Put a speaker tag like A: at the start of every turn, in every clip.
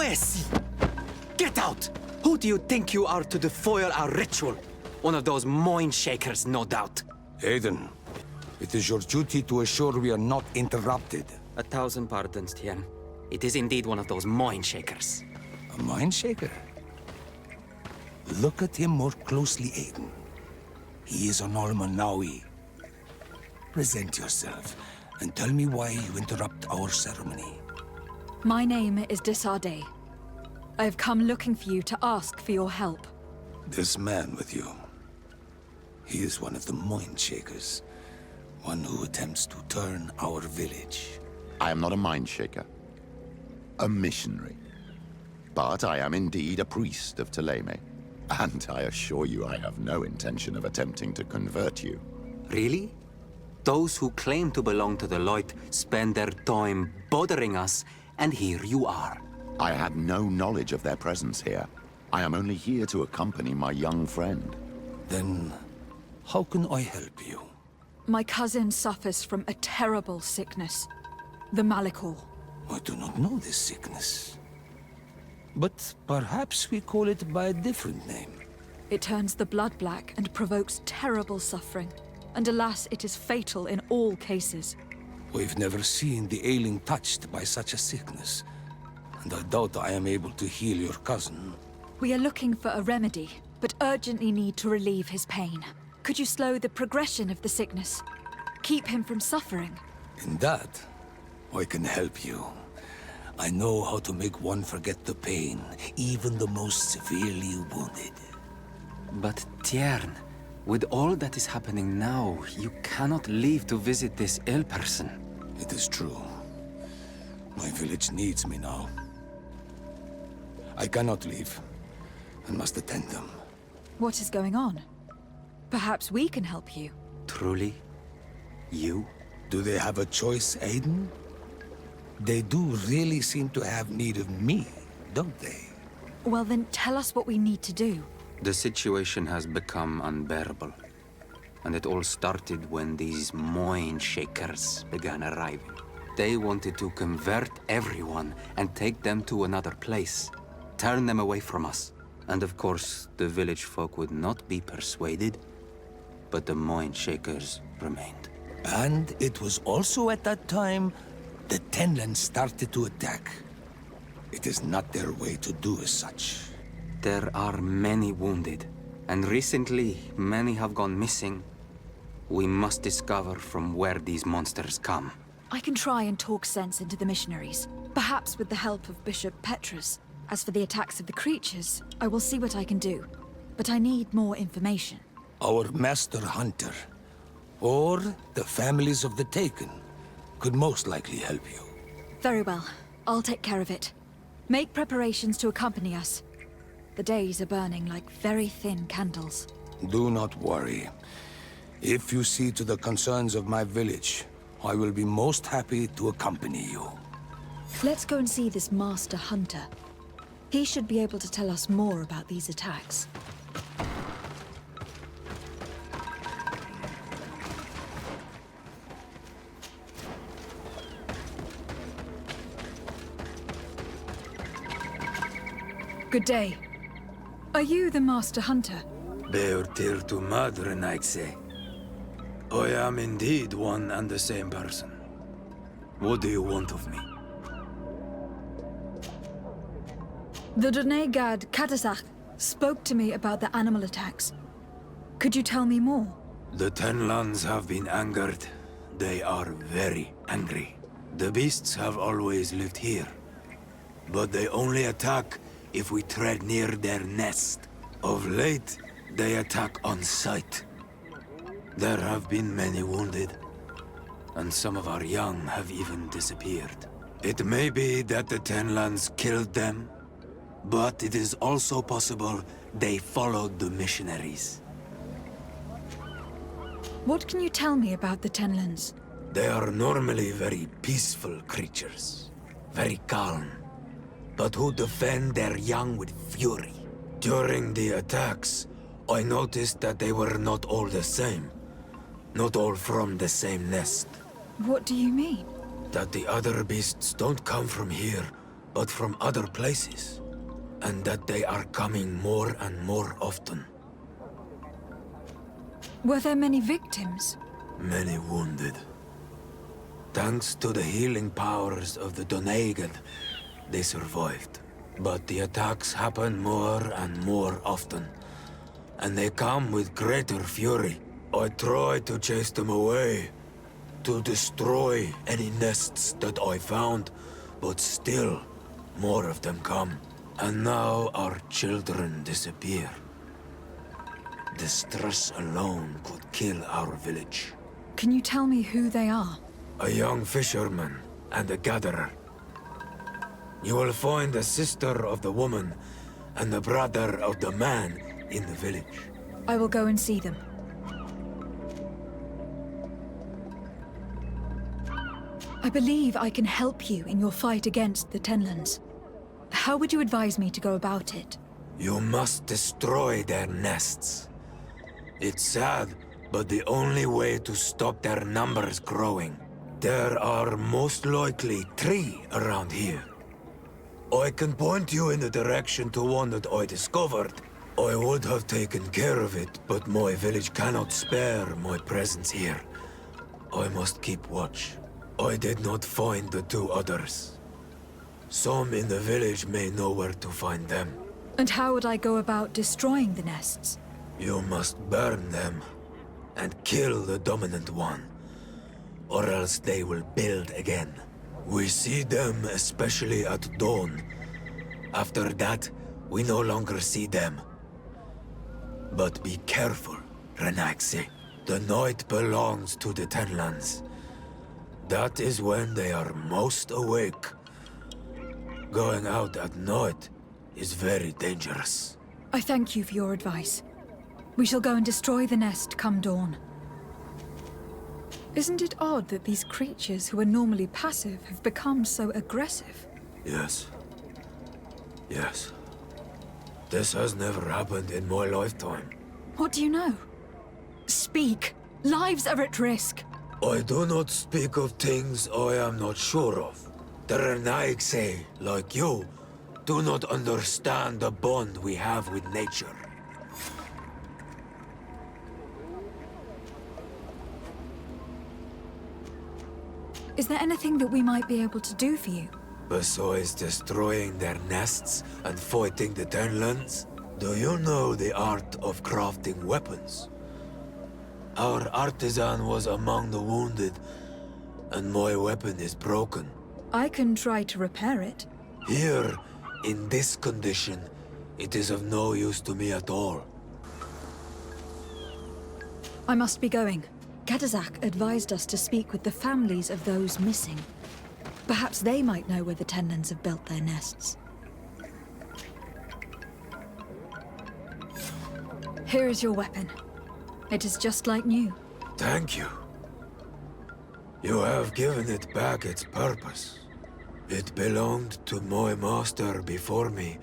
A: Poesy! Get out! Who do you think you are to defoil our ritual? One of those mind shakers, no doubt.
B: Aiden, it is your duty to assure we are not interrupted.
A: 1,000 pardons, Tien. It is indeed one of those mind shakers.
B: A mind shaker? Look at him more closely, Aiden. He is an Almanawi. Present yourself, and tell me why you interrupt our ceremony.
C: My name is Desarde. I have come looking for you to ask for your help.
B: This man with you, he is one of the mind shakers. One who attempts to turn our village.
D: I am not a mind shaker. A missionary. But I am indeed a priest of Thélème. And I assure you I have no intention of attempting to convert you.
A: Really? Those who claim to belong to the Light spend their time bothering us, and here you are.
D: I had no knowledge of their presence here. I am only here to accompany my young friend.
B: Then, how can I help you?
C: My cousin suffers from a terrible sickness. The Malikor.
B: I do not know this sickness. But perhaps we call it by a different name.
C: It turns the blood black and provokes terrible suffering. And alas, it is fatal in all cases.
B: We've never seen the ailing touched by such a sickness. And I doubt I am able to heal your cousin.
C: We are looking for a remedy, but urgently need to relieve his pain. Could you slow the progression of the sickness? Keep him from suffering?
B: In that, I can help you. I know how to make one forget the pain, even the most severely wounded.
A: But Tiern, with all that is happening now, you cannot leave to visit this ill person.
B: It is true. My village needs me now. I cannot leave. I must attend them.
C: What is going on? Perhaps we can help you.
A: Truly? You?
B: Do they have a choice, Aiden? They do really seem to have need of me, don't they?
C: Well then, tell us what we need to do.
A: The situation has become unbearable. And it all started when these mind shakers began arriving. They wanted to convert everyone and take them to another place. Turn them away from us. And of course, the village folk would not be persuaded. But the mind shakers remained.
B: And it was also at that time the Tenlands started to attack. It is not their way to do as such.
A: There are many wounded, and recently many have gone missing. We must discover from where these monsters come.
C: I can try and talk sense into the missionaries, perhaps with the help of Bishop Petrus. As for the attacks of the creatures, I will see what I can do. But I need more information.
B: Our master hunter, or the families of the Taken, could most likely help you.
C: Very well. I'll take care of it. Make preparations to accompany us. The days are burning like very thin candles.
B: Do not worry. If you see to the concerns of my village, I will be most happy to accompany you.
C: Let's go and see this master hunter. He should be able to tell us more about these attacks. Good day. Are you the master hunter?
E: Beortir to Madre, I'd say. I am indeed one and the same person. What do you want of me?
C: The Donegad Katasach spoke to me about the animal attacks. Could you tell me more?
E: The Tenlands have been angered. They are very angry. The beasts have always lived here. But they only attack if we tread near their nest. Of late, they attack on sight. There have been many wounded, and some of our young have even disappeared. It may be that the Tenlands killed them, but it is also possible they followed the missionaries.
C: What can you tell me about the Tenlands?
E: They are normally very peaceful creatures, very calm, but who defend their young with fury. During the attacks, I noticed that they were not all the same. Not all from the same nest.
C: What do you mean?
E: That the other beasts don't come from here, but from other places, and that they are coming more and more often.
C: Were there many victims?
E: Many wounded. Thanks to the healing powers of the Donegan, they survived. But the attacks happen more and more often, and they come with greater fury. I try to chase them away, to destroy any nests that I found, but still, more of them come. And now our children disappear. The stress alone could kill our village.
C: Can you tell me who they are?
E: A young fisherman and a gatherer. You will find the sister of the woman and the brother of the man in the village.
C: I will go and see them. I believe I can help you in your fight against the Tenlands. How would you advise me to go about it?
E: You must destroy their nests. It's sad, but the only way to stop their numbers growing. There are most likely 3 around here. I can point you in the direction to one that I discovered. I would have taken care of it, but my village cannot spare my presence here. I must keep watch. I did not find the 2 others. Some in the village may know where to find them.
C: And how would I go about destroying the nests?
E: You must burn them and kill the dominant one, or else they will build again. We see them especially at dawn. After that, we no longer see them. But be careful, Renaxi. The night belongs to the Tenlands. That is when they are most awake. Going out at night is very dangerous.
C: I thank you for your advice. We shall go and destroy the nest come dawn. Isn't it odd that these creatures who are normally passive have become so aggressive?
E: Yes. Yes. This has never happened in my lifetime.
C: What do you know? Speak! Lives are at risk!
E: I do not speak of things I am not sure of. The Renaigse, like you, do not understand the bond we have with nature.
C: Is there anything that we might be able to do for you?
E: Besides destroying their nests and fighting the Tenlands, do you know the art of crafting weapons? Our artisan was among the wounded, and my weapon is broken.
C: I can try to repair it.
E: Here, in this condition, it is of no use to me at all.
C: I must be going. Katazak advised us to speak with the families of those missing. Perhaps they might know where the Tenlands have built their nests. Here is your weapon. It is just like new.
E: Thank you. You have given it back its purpose. It belonged to my master before me,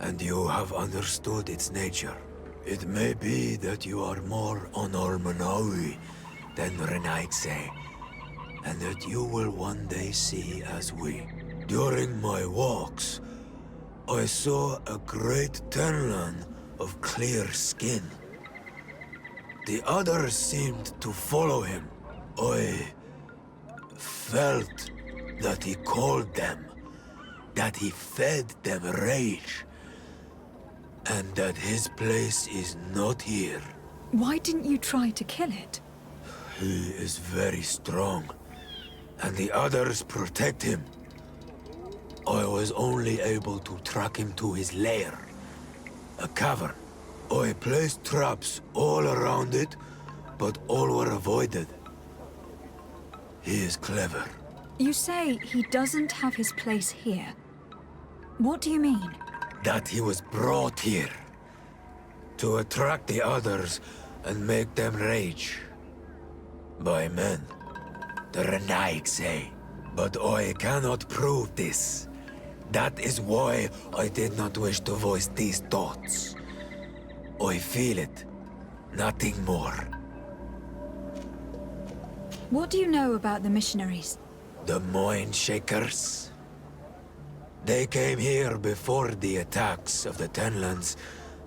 E: and you have understood its nature. It may be that you are more on Almanawi than Renaigse, and that you will one day see as we. During my walks, I saw a great Tenlan of clear skin. The others seemed to follow him. I felt that he called them, that he fed them rage, and that his place is not here.
C: Why didn't you try to kill it?
E: He is very strong, and the others protect him. I was only able to track him to his lair, a cavern. I placed traps all around it, but all were avoided. He is clever.
C: You say he doesn't have his place here. What do you mean?
E: That he was brought here to attract the others and make them rage. By men, the Renaigse. But I cannot prove this. That is why I did not wish to voice these thoughts. I feel it, nothing more.
C: What do you know about the missionaries?
E: The Mind Shakers? They came here before the attacks of the Tenlands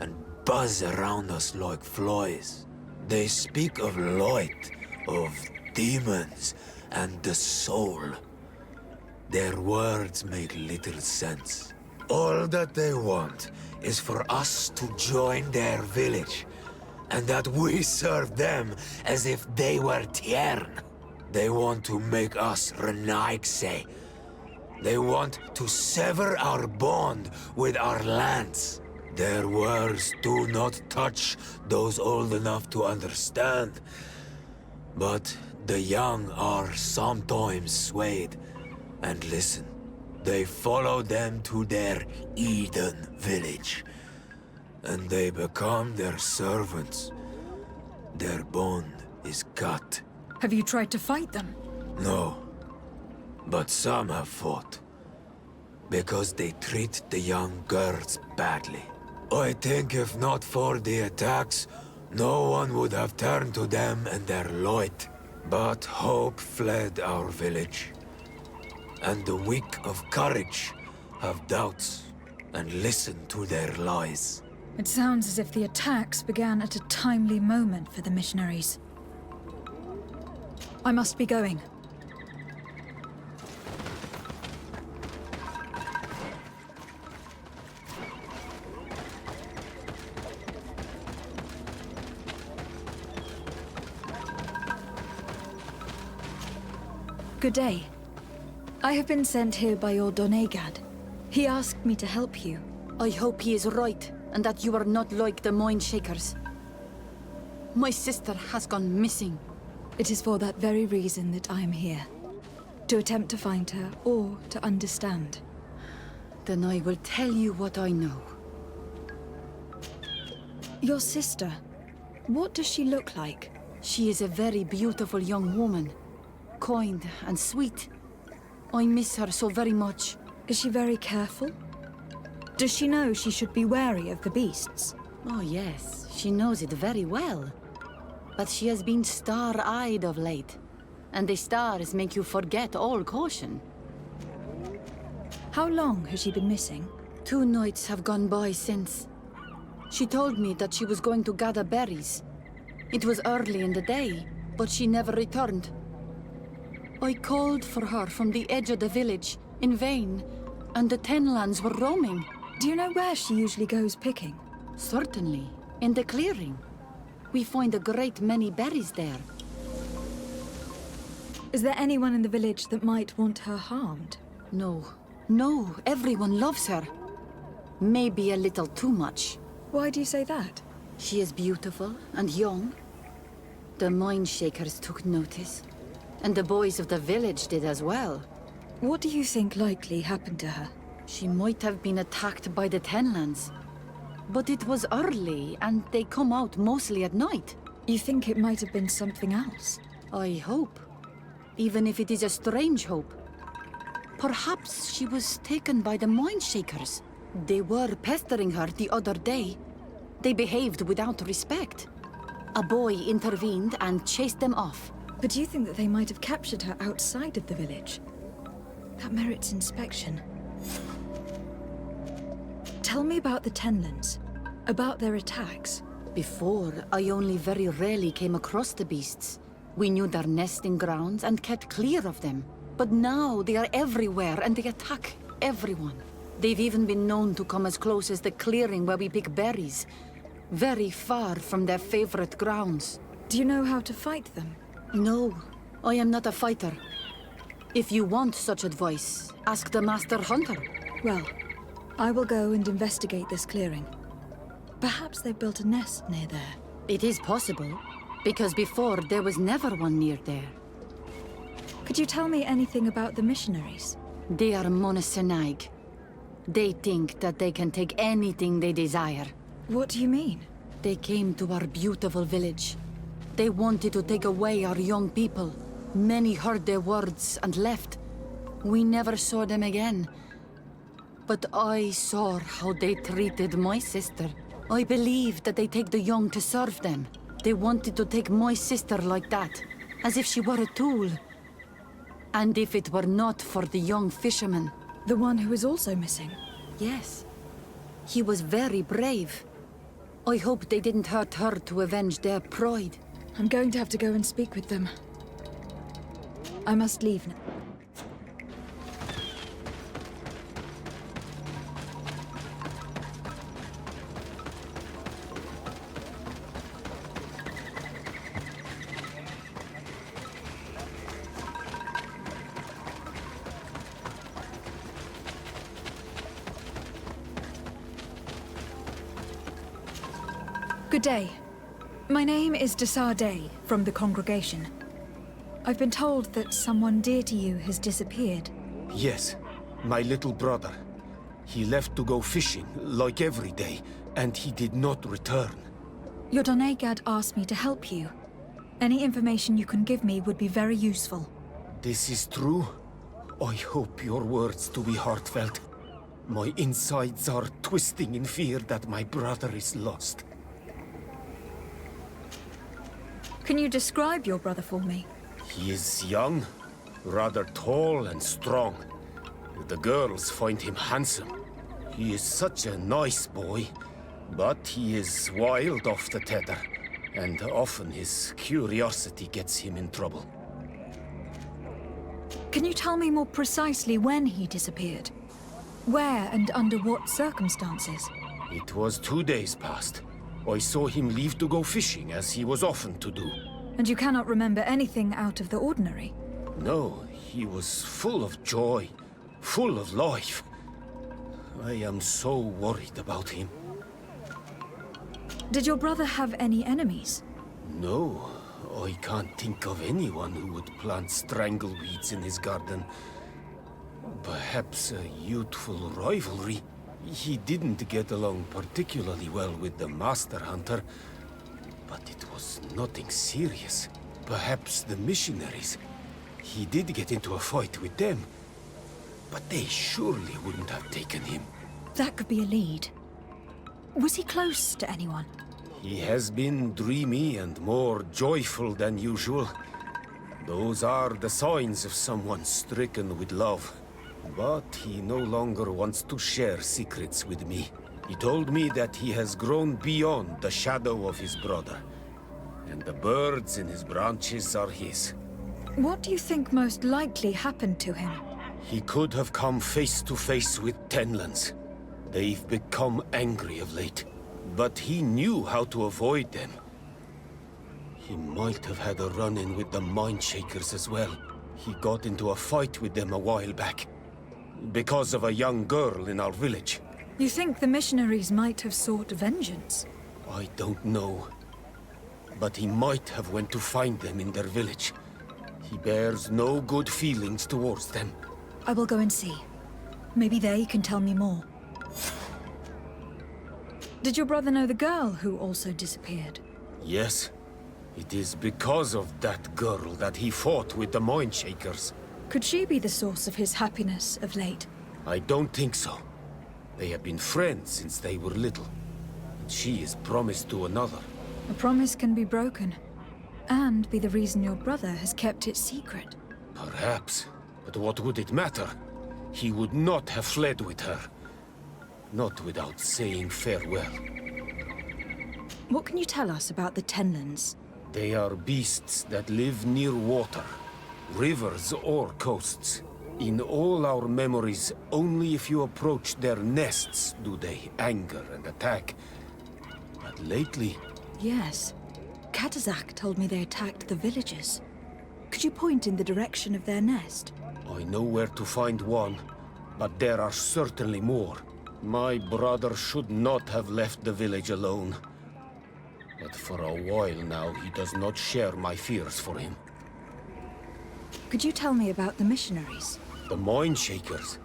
E: and buzz around us like flies. They speak of light, of demons, and the soul. Their words make little sense. All that they want is for us to join their village, and that we serve them as if they were Tiern. They want to make us Renaigse. They want to sever our bond with our lands. Their words do not touch those old enough to understand. But the young are sometimes swayed. And listen, they follow them to their Eden village. And they become their servants. Their bond is cut.
C: Have you tried to fight them?
E: No. But some have fought. Because they treat the young girls badly. I think if not for the attacks, no one would have turned to them and their light. But hope fled our village. And the weak of courage have doubts and listen to their lies.
C: It sounds as if the attacks began at a timely moment for the missionaries. I must be going. Good day. I have been sent here by your Donegad. He asked me to help you.
F: I hope he is right, and that you are not like the Mind Shakers. My sister has gone missing.
C: It is for that very reason that I am here. To attempt to find her, or to understand.
F: Then I will tell you what I know.
C: Your sister, what does she look like?
F: She is a very beautiful young woman. Kind and sweet. I miss her so very much.
C: Is she very careful? Does she know she should be wary of the beasts?
F: Oh yes, she knows it very well. But she has been star-eyed of late. And the stars make you forget all caution.
C: How long has she been missing?
F: 2 nights have gone by since. She told me that she was going to gather berries. It was early in the day, but she never returned. I called for her from the edge of the village, in vain, and the Tenlands were roaming.
C: Do you know where she usually goes picking?
F: Certainly, in the clearing. We find a great many berries there.
C: Is there anyone in the village that might want her harmed?
F: No, everyone loves her. Maybe a little too much.
C: Why do you say that?
F: She is beautiful and young. The Mind Shakers took notice. And the boys of the village did as well.
C: What do you think likely happened to her?
F: She might have been attacked by the Tenlands. But it was early, and they come out mostly at night.
C: You think it might have been something else?
F: I hope. Even if it is a strange hope. Perhaps she was taken by the Mind Shakers. They were pestering her the other day. They behaved without respect. A boy intervened and chased them off.
C: But do you think that they might have captured her outside of the village? That merits inspection. Tell me about the Tenlands. About their attacks.
F: Before, I only very rarely came across the beasts. We knew their nesting grounds and kept clear of them. But now they are everywhere and they attack everyone. They've even been known to come as close as the clearing where we pick berries. Very far from their favorite grounds.
C: Do you know how to fight them?
F: No, I am not a fighter. If you want such advice, ask the Master Hunter.
C: Well, I will go and investigate this clearing. Perhaps they built a nest near there.
F: It is possible, because before there was never one near there.
C: Could you tell me anything about the missionaries?
F: They are Monasenaig. They think that they can take anything they desire.
C: What do you mean?
F: They came to our beautiful village. They wanted to take away our young people. Many heard their words and left. We never saw them again. But I saw how they treated my sister. I believe that they take the young to serve them. They wanted to take my sister like that, as if she were a tool. And if it were not for the young fisherman,
C: The one who is also missing?
F: Yes. He was very brave. I hope they didn't hurt her to avenge their pride.
C: I'm going to have to go and speak with them. I must leave now. Good day. My name is Desar Day, from the congregation. I've been told that someone dear to you has disappeared.
G: Yes, my little brother. He left to go fishing, like every day, and he did not return.
C: Your Donegad asked me to help you. Any information you can give me would be very useful.
G: This is true? I hope your words to be heartfelt. My insides are twisting in fear that my brother is lost.
C: Can you describe your brother for me?
G: He is young, rather tall and strong. The girls find him handsome. He is such a nice boy, but he is wild off the tether, and often his curiosity gets him in trouble.
C: Can you tell me more precisely when he disappeared? Where and under what circumstances?
G: It was 2 days past. I saw him leave to go fishing, as he was often to do.
C: And you cannot remember anything out of the ordinary?
G: No, he was full of joy, full of life. I am so worried about him.
C: Did your brother have any enemies?
G: No, I can't think of anyone who would plant strangleweeds in his garden. Perhaps a youthful rivalry. He didn't get along particularly well with the Master Hunter, but it was nothing serious. Perhaps the missionaries. He did get into a fight with them, but they surely wouldn't have taken him.
C: That could be a lead. Was he close to anyone?
G: He has been dreamy and more joyful than usual. Those are the signs of someone stricken with love. But he no longer wants to share secrets with me. He told me that he has grown beyond the shadow of his brother, and the birds in his branches are his.
C: What do you think most likely happened to him?
G: He could have come face to face with Tenlands. They've become angry of late, but he knew how to avoid them. He might have had a run-in with the Mindshakers as well. He got into a fight with them a while back, because of a young girl in our village.
C: You think the missionaries might have sought vengeance?
G: I don't know. But he might have went to find them in their village. He bears no good feelings towards them.
C: I will go and see. Maybe they can tell me more. Did your brother know the girl who also disappeared?
G: Yes. It is because of that girl that he fought with the Mindshakers.
C: Could she be the source of his happiness of late?
G: I don't think so. They have been friends since they were little. And she is promised to another.
C: A promise can be broken, and be the reason your brother has kept it secret.
G: Perhaps. But what would it matter? He would not have fled with her. Not without saying farewell.
C: What can you tell us about the Tenlands?
G: They are beasts that live near water, rivers or coasts. In all our memories, only if you approach their nests do they anger and attack. But lately...
C: Yes. Katazak told me they attacked the villagers. Could you point in the direction of their nest?
G: I know where to find one, but there are certainly more. My brother should not have left the village alone. But for a while now, he does not share my fears for him.
C: Could you tell me about the missionaries?
G: The Mindshakers.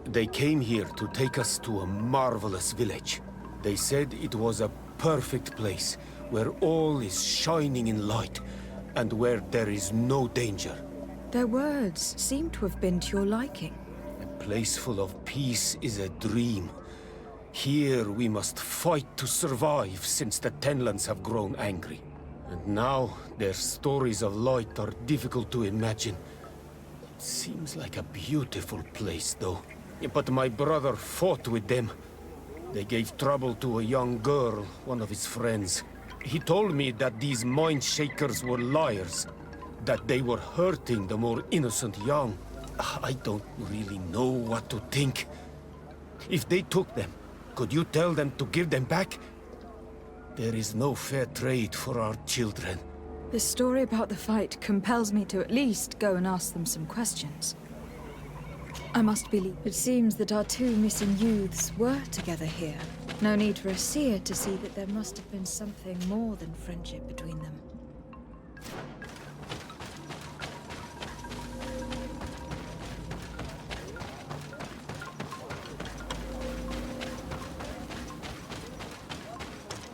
G: They came here to take us to a marvelous village. They said it was a perfect place, where all is shining in light, and where there is no danger.
C: Their words seem to have been to your liking.
G: A place full of peace is a dream. Here we must fight to survive, since the Tenlands have grown angry. And now, their stories of light are difficult to imagine. It Seems like a beautiful place, though. But my brother fought with them. They gave trouble to a young girl, one of his friends. He told me that these mind shakers were liars, that they were hurting the more innocent young. I don't really know what to think. If they took them, could you tell them to give them back? There is no fair trade for our children.
C: The story about the fight compels me to at least go and ask them some questions. I must believe. It seems that our two missing youths were together here. No need for a seer to see that there must have been something more than friendship between them.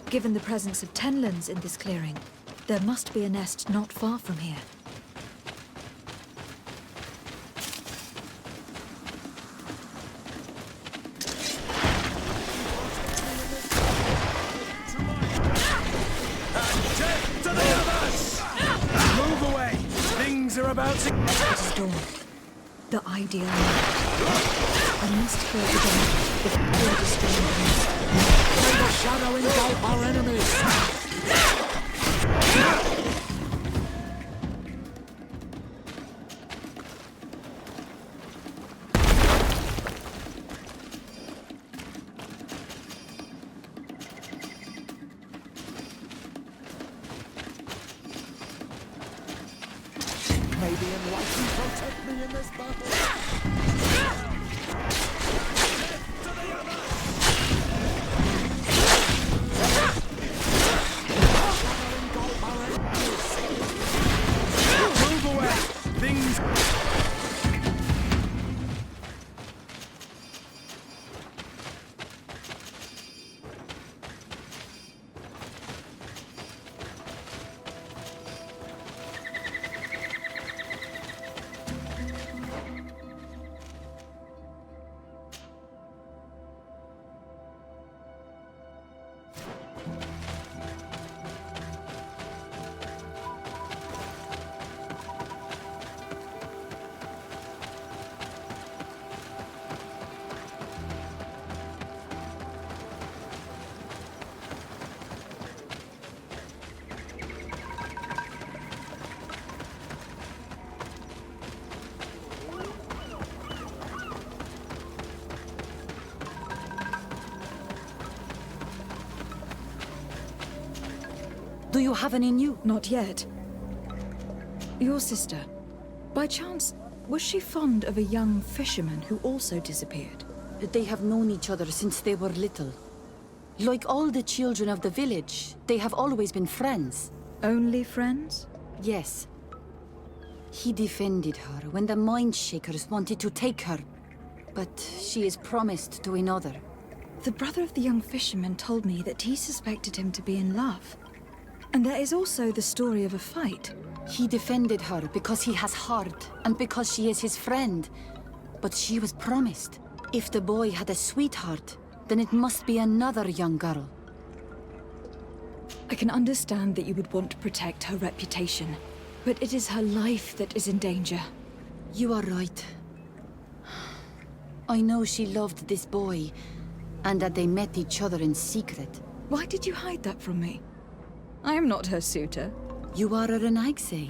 C: Given the presence of tenlands in this clearing, there must be a nest not far from here.
B: Move away! Things are about to...
C: Storm. The ideal night. I must go again before the storm comes.
B: May the shadow engulf our enemies! May the enlightened protect me in this battle! Move away! Things...
F: Do you have any new?
C: Not yet. Your sister, by chance, was she fond of a young fisherman who also disappeared?
F: They have known each other since they were little. Like all the children of the village, they have always been friends.
C: Only friends?
F: Yes. He defended her when the mind shakers wanted to take her, but she is promised to another.
C: The brother of the young fisherman told me that he suspected him to be in love. And there is also the story of a fight.
F: He defended her because he has heart and because she is his friend. But she was promised. If the boy had a sweetheart, then it must be another young girl.
C: I can understand that you would want to protect her reputation, but it is her life that is in danger.
F: You are right. I know she loved this boy, and that they met each other in secret.
C: Why did you hide that from me? I am not her suitor.
F: You are a Renaigse.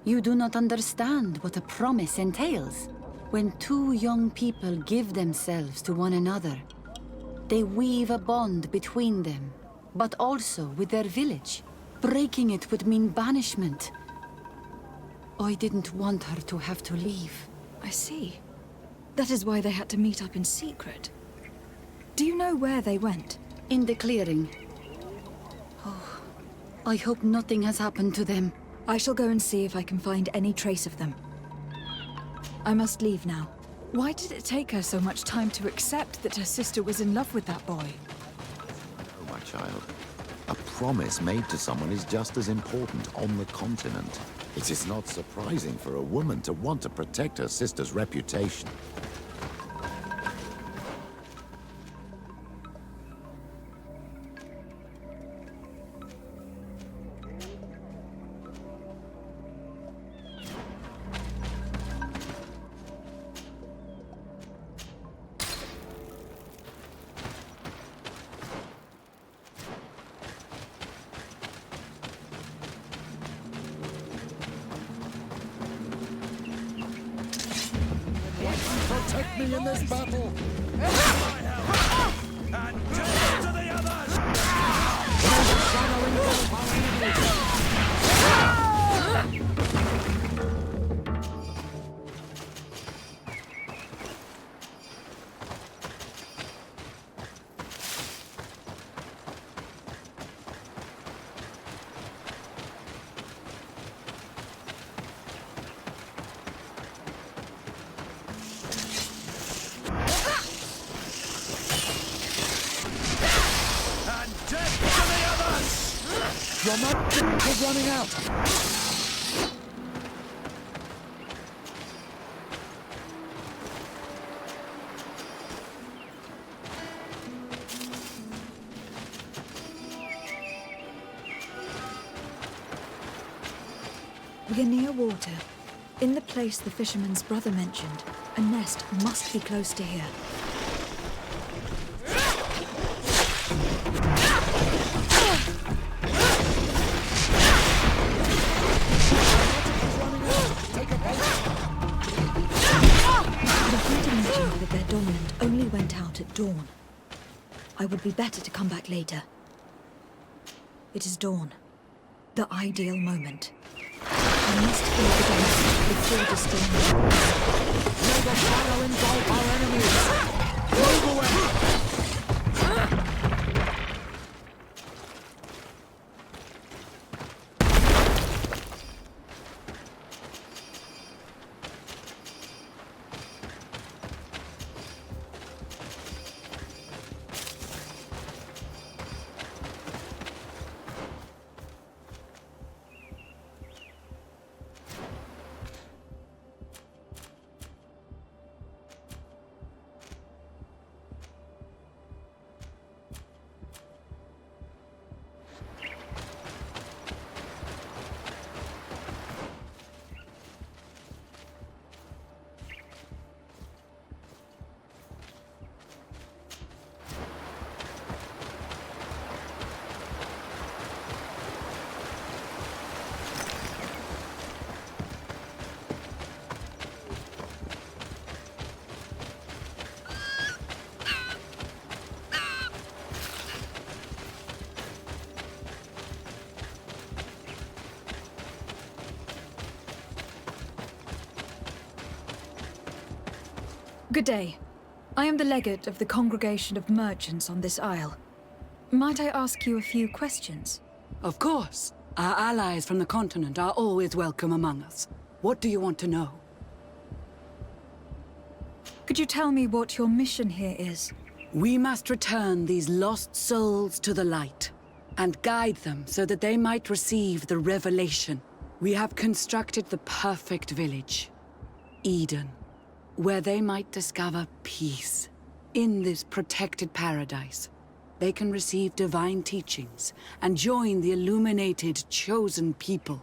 F: You do not understand what a promise entails. When two young people give themselves to one another, they weave a bond between them, but also with their village. Breaking it would mean banishment. I didn't want her to have to leave.
C: I see. That is why they had to meet up in secret. Do you know where they went?
F: In the clearing. I hope nothing has happened to them.
C: I shall go and see if I can find any trace of them. I must leave now. Why did it take her so much time to accept that her sister was in love with that boy?
D: Oh, my child. A promise made to someone is just as important on the continent. It is not surprising for a woman to want to protect her sister's reputation.
B: me in this battle! Your magic is running out!
C: We're near water. In the place the fisherman's brother mentioned. A nest must be close to here. Their dominant only went out at dawn. I would be better to come back later. It is dawn. The ideal moment. I must kill the dominant before the storm.
B: May the shadow engulf our enemies! Move away!
C: Good day. I am the legate of the congregation of merchants on this isle. Might I ask you a few questions?
H: Of course. Our allies from the continent are always welcome among us. What do you want to know?
C: Could you tell me what your mission here is?
H: We must return these lost souls to the light, and guide them so that they might receive the revelation. We have constructed the perfect village, Eden, where they might discover peace. In this protected paradise, they can receive divine teachings and join the illuminated, chosen people.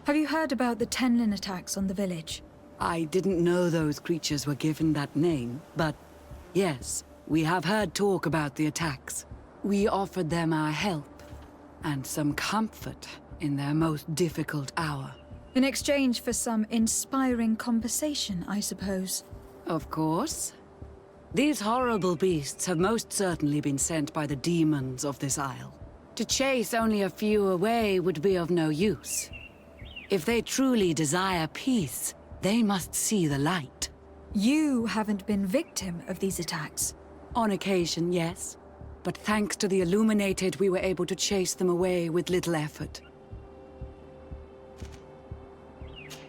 C: Have you heard about the Tenlin attacks on the village?
H: I didn't know those creatures were given that name, but yes, we have heard talk about the attacks. We offered them our help and some comfort in their most difficult hour.
C: In exchange for some inspiring conversation, I suppose.
H: Of course. These horrible beasts have most certainly been sent by the demons of this isle. To chase only a few away would be of no use. If they truly desire peace, they must see the light.
C: You haven't been victim of these attacks.
H: On occasion, yes. But thanks to the Illuminated, we were able to chase them away with little effort.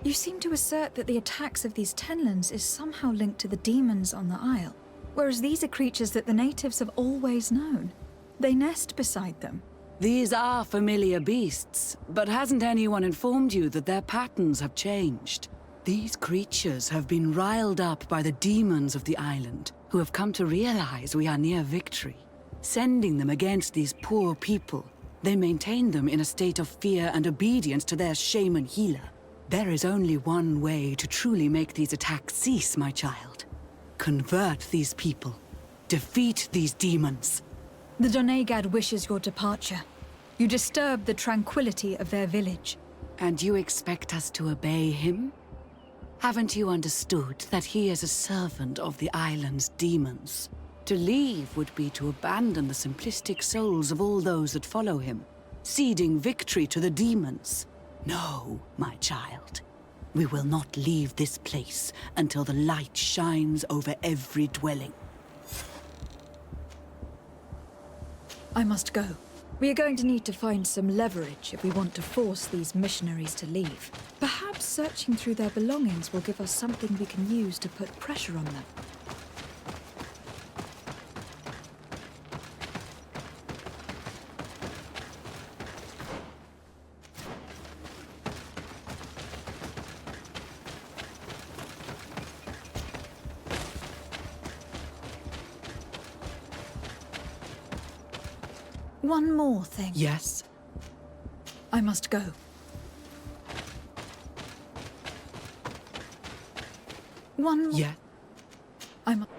C: You seem to assert that the attacks of these Tenlins is somehow linked to the demons on the Isle, whereas these are creatures that the natives have always known. They nest beside them.
H: These are familiar beasts, but hasn't anyone informed you that their patterns have changed? These creatures have been riled up by the demons of the island, who have come to realize we are near victory. Sending them against these poor people, they maintain them in a state of fear and obedience to their shaman healer. There is only one way to truly make these attacks cease, my child. Convert these people. Defeat these demons.
C: The Donegad wishes your departure. You disturb the tranquility of their village.
H: And you expect us to obey him? Haven't you understood that he is a servant of the island's demons? To leave would be to abandon the simplistic souls of all those that follow him, ceding victory to the demons. No, my child. We will not leave this place until the light shines over every dwelling.
C: I must go. We are going to need to find some leverage if we want to force these missionaries to leave. Perhaps searching through their belongings will give us something we can use to put pressure on them. One more thing.
H: Yes?
C: I must go. One more.
H: Yeah.
C: I must.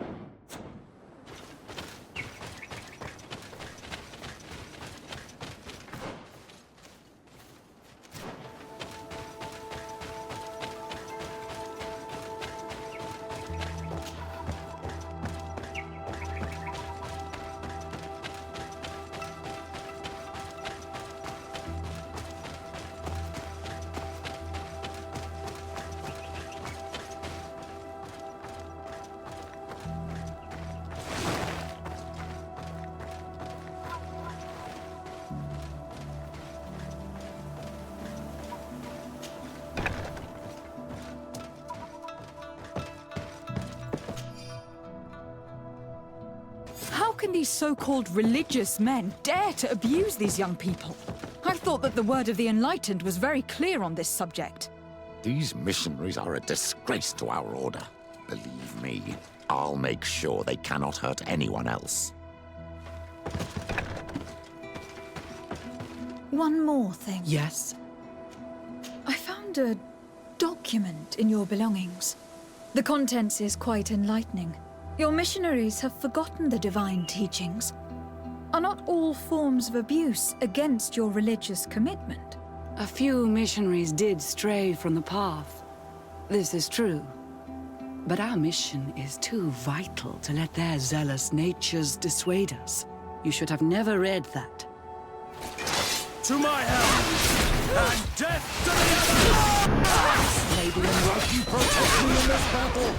C: How can these so-called religious men dare to abuse these young people? I thought that the word of the Enlightened was very clear on this subject.
D: These missionaries are a disgrace to our order. Believe me, I'll make sure they cannot hurt anyone else.
C: One more thing.
H: Yes?
C: I found a document in your belongings. The contents is quite enlightening. Your missionaries have forgotten the divine teachings. Are not all forms of abuse against your religious commitment?
H: A few missionaries did stray from the path. This is true. But our mission is too vital to let their zealous natures dissuade us. You should have never read that.
E: To my help! And death to the other!
B: Lady in white, you protect me in this battle.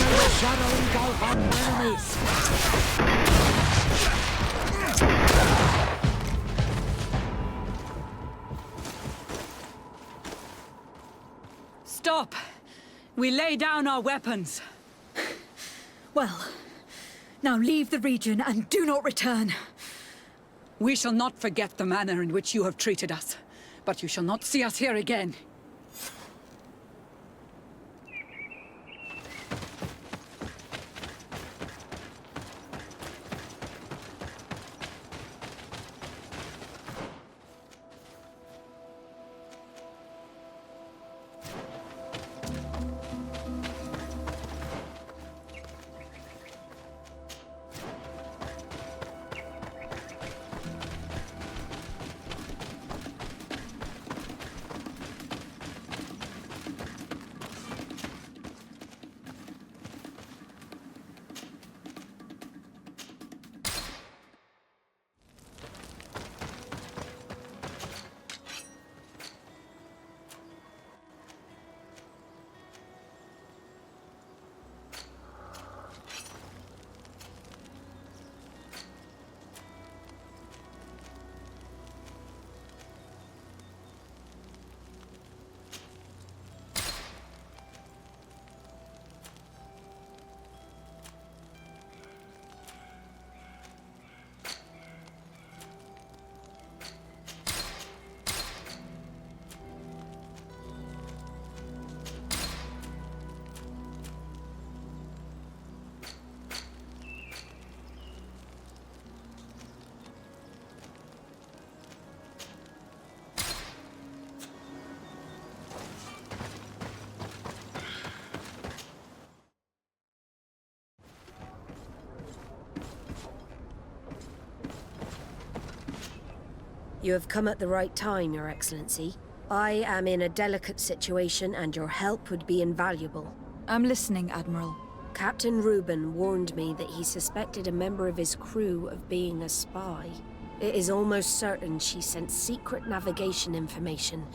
B: May the shadow engulf our enemies.
H: Stop! We lay down our weapons.
C: Well, now leave the region and do not return.
H: We shall not forget the manner in which you have treated us, but you shall not see us here again.
I: You have come at the right time, Your Excellency. I am in a delicate situation and your help would be invaluable.
C: I'm listening, Admiral.
I: Captain Reuben warned me that he suspected a member of his crew of being a spy. It is almost certain she sent secret navigation information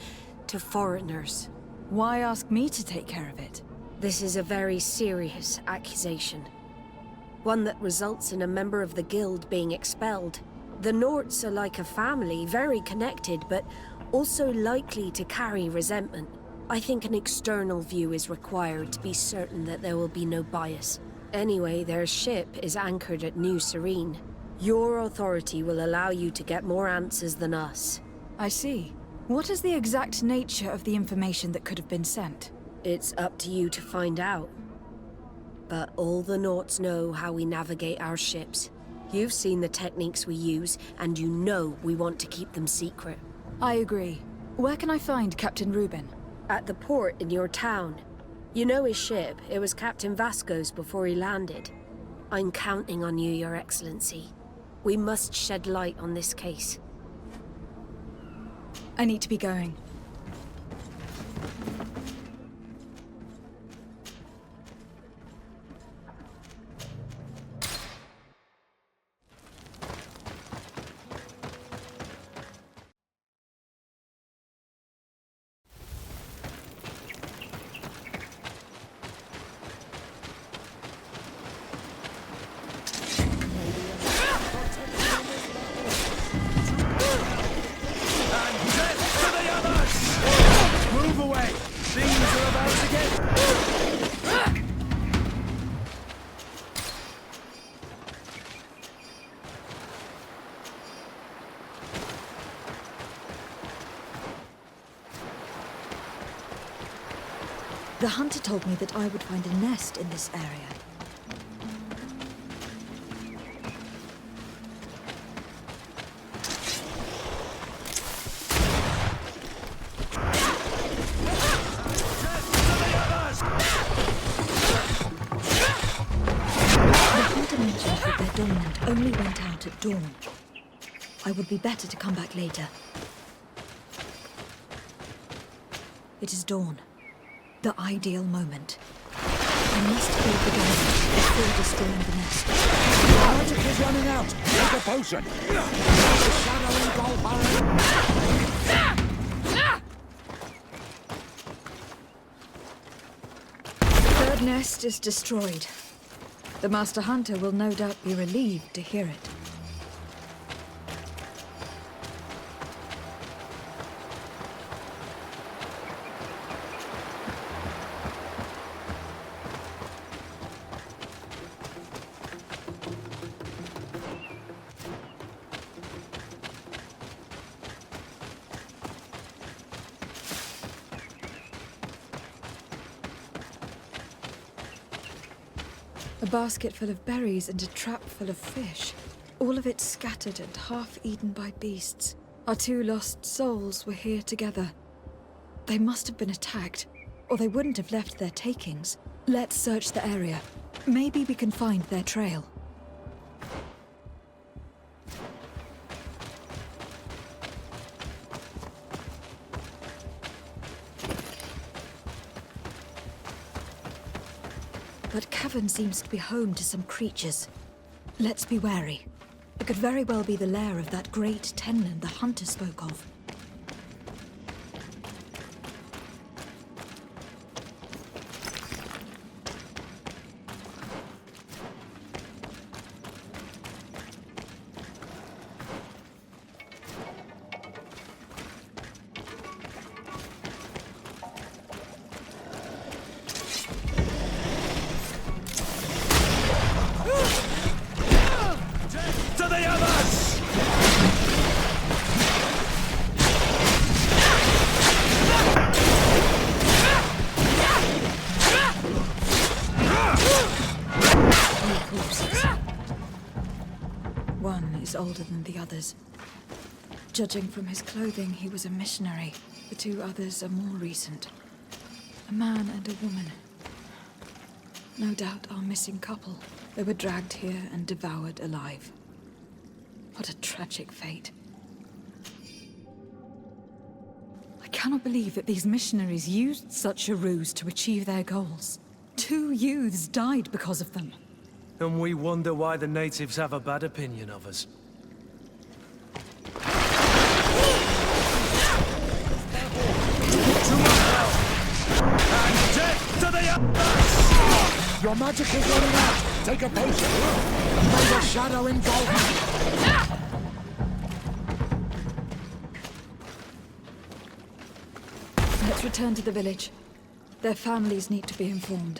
I: to foreigners.
C: Why ask me to take care of it?
I: This is a very serious accusation. One that results in a member of the guild being expelled. The Norts are like a family, very connected, but also likely to carry resentment. I think an external view is required to be certain that there will be no bias. Anyway, their ship is anchored at New Serene. Your authority will allow you to get more answers than us.
C: I see. What is the exact nature of the information that could have been sent?
I: It's up to you to find out. But all the Norts know how we navigate our ships. You've seen the techniques we use, and you know we want to keep them secret.
C: I agree. Where can I find Captain Reuben?
I: At the port in your town. You know his ship. It was Captain Vasco's before he landed. I'm counting on you, Your Excellency. We must shed light on this case.
C: I need to be going. The hunter told me that I would find a nest in this area. The hunter mentioned that their dominant only went out at dawn. I would be better to come back later. It is dawn. The ideal moment. I must kill the gun before destroying the nest.
B: The magic is running out! Take a potion! The shadowing ball barrel!
C: The third nest is destroyed. The Master Hunter will no doubt be relieved to hear it. A basket full of berries and a trap full of fish. All of it scattered and half eaten by beasts. Our two lost souls were here together. They must have been attacked, or they wouldn't have left their takings. Let's search the area. Maybe we can find their trail. That cavern seems to be home to some creatures. Let's be wary. It could very well be the lair of that great Tenlin the hunter spoke of. One is older than the others. Judging from his clothing, he was a missionary. The two others are more recent. A man and a woman. No doubt our missing couple. They were dragged here and devoured alive. What a tragic fate. I can't cannot believe that these missionaries used such a ruse to achieve their goals. 2 youths died because of them.
J: And we wonder why the natives have a bad opinion of us.
B: Your magic is running out! Take a potion! May the shadow engulf you!
C: Let's return to the village. Their families need to be informed.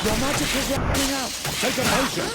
B: Your magic is running out! Take a potion!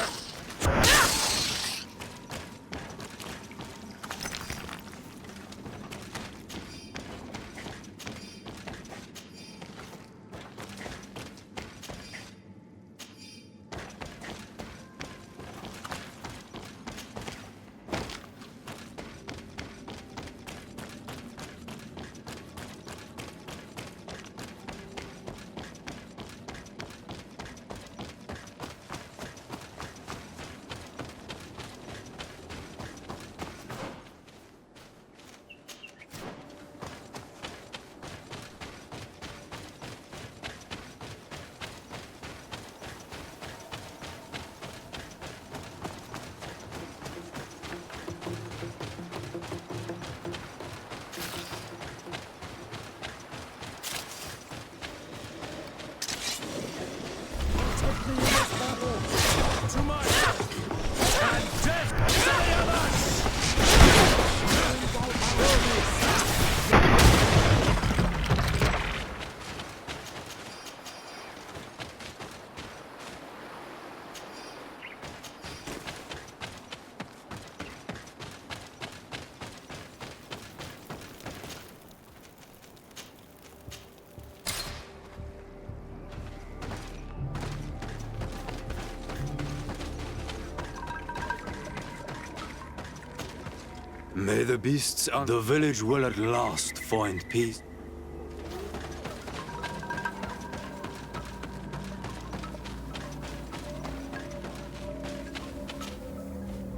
E: May the beasts and the village will at last find peace.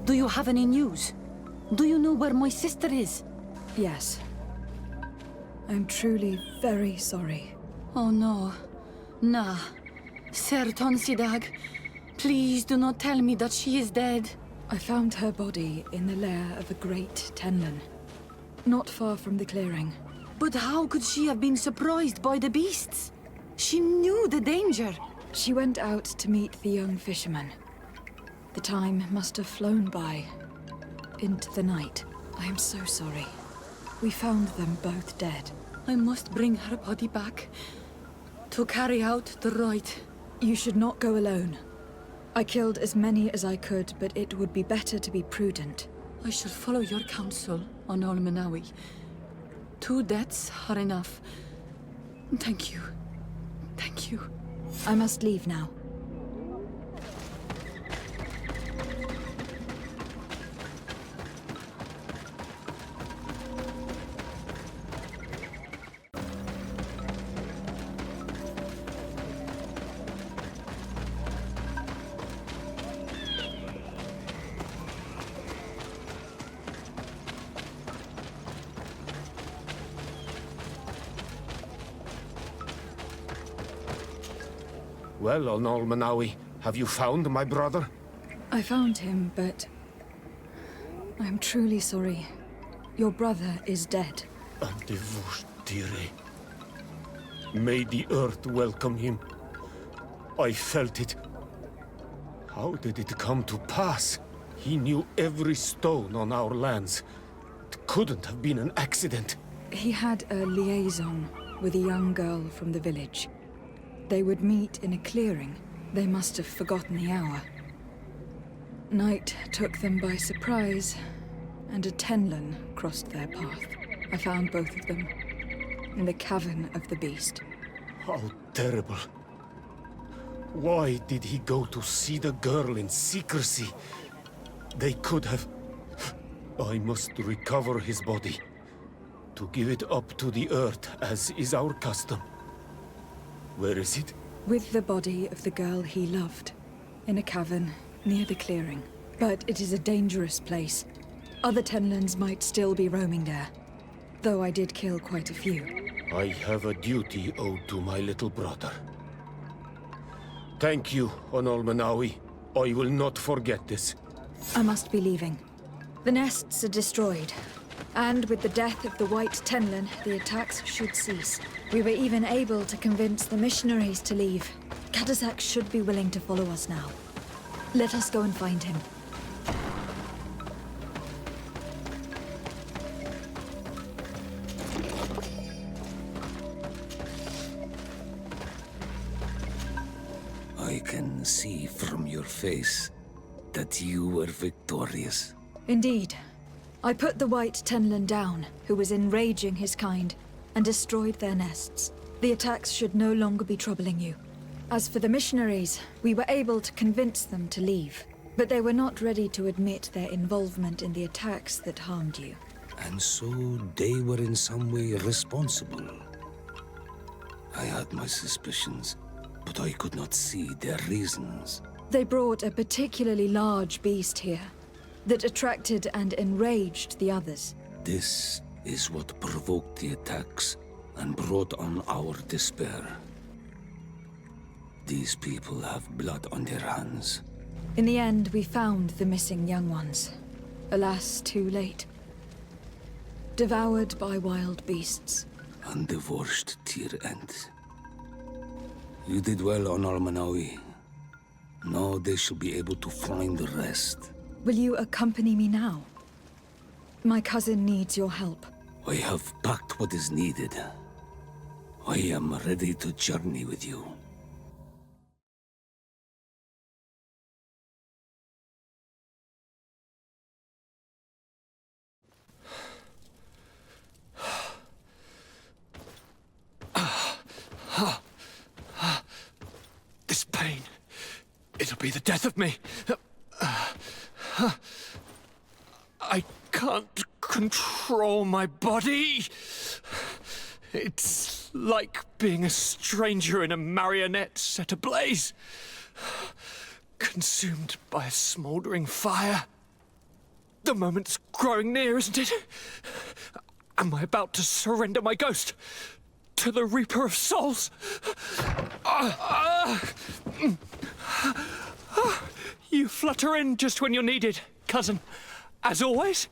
F: Do you have any news? Do you know where my sister is?
C: Yes. I'm truly very sorry.
F: Oh no. Nah. Ser Tonsidag, please do not tell me that she is dead.
C: I found her body in the lair of a great Tenlin, not far from the clearing.
F: But how could she have been surprised by the beasts? She knew the danger.
C: She went out to meet the young fisherman. The time must have flown by, into the night. I am so sorry. We found them both dead.
F: I must bring her body back to carry out the rite.
C: You should not go alone. I killed as many as I could, but it would be better to be prudent.
F: I shall follow your counsel on Olmenawi. 2 deaths are enough. Thank you. Thank you.
C: I must leave now.
G: Well, on Olmenawi, have you found my brother?
C: I found him, but I'm truly sorry. Your brother is dead.
G: Andivushtire. May the earth welcome him. I felt it. How did it come to pass? He knew every stone on our lands. It couldn't have been an accident.
C: He had a liaison with a young girl from the village. They would meet in a clearing. They must have forgotten the hour. Night took them by surprise, and a Tenlin crossed their path. I found both of them in the cavern of the beast.
G: How terrible. Why did he go to see the girl in secrecy? They could have... I must recover his body. To give it up to the earth, as is our custom. Where is it?
C: With the body of the girl he loved, in a cavern near the clearing. But it is a dangerous place. Other Tenlins might still be roaming there, though I did kill quite a few.
G: I have a duty owed to my little brother. Thank you, Onolmanawi. I will not forget this.
C: I must be leaving. The nests are destroyed, and with the death of the White Tenlin, the attacks should cease. We were even able to convince the missionaries to leave. Katasak should be willing to follow us now. Let us go and find him.
B: I can see from your face that you were victorious.
C: Indeed. I put the White Tenlin down, who was enraging his kind, and destroyed their nests. The attacks should no longer be troubling you. As for the missionaries, we were able to convince them to leave, but they were not ready to admit their involvement in the attacks that harmed you.
B: And so they were in some way responsible. I had my suspicions, but I could not see their reasons.
C: They brought a particularly large beast here that attracted and enraged the others.
B: This is what provoked the attacks and brought on our despair. These people have blood on their hands.
C: In the end, we found the missing young ones. Alas, too late. Devoured by wild beasts.
B: Undivorced Tyr End. You did well on Almanawi. Now they shall be able to find the rest.
C: Will you accompany me now? My cousin needs your help.
B: I have packed what is needed. I am ready to journey with you.
J: This pain, it'll be the death of me. I can't control my body. It's like being a stranger in a marionette set ablaze, consumed by a smoldering fire. The moment's growing near, isn't it? Am I about to surrender my ghost to the Reaper of Souls? You flutter in just when you're needed, cousin. As always.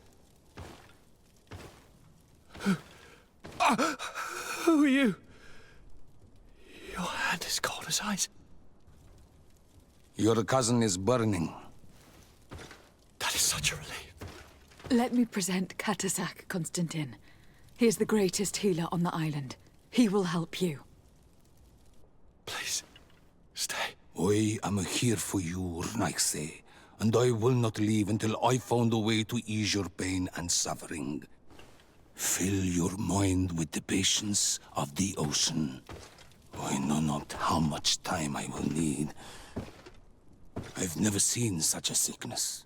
J: Who are you? Your hand is cold as ice.
B: Your cousin is burning.
J: That is such a relief.
H: Let me present Katasak, Constantin. He is the greatest healer on the island. He will help you.
J: Please, stay.
B: I am here for you, Rnaikse, and I will not leave until I found a way to ease your pain and suffering. Fill your mind with the patience of the ocean. I know not how much time I will need. I've never seen such a sickness.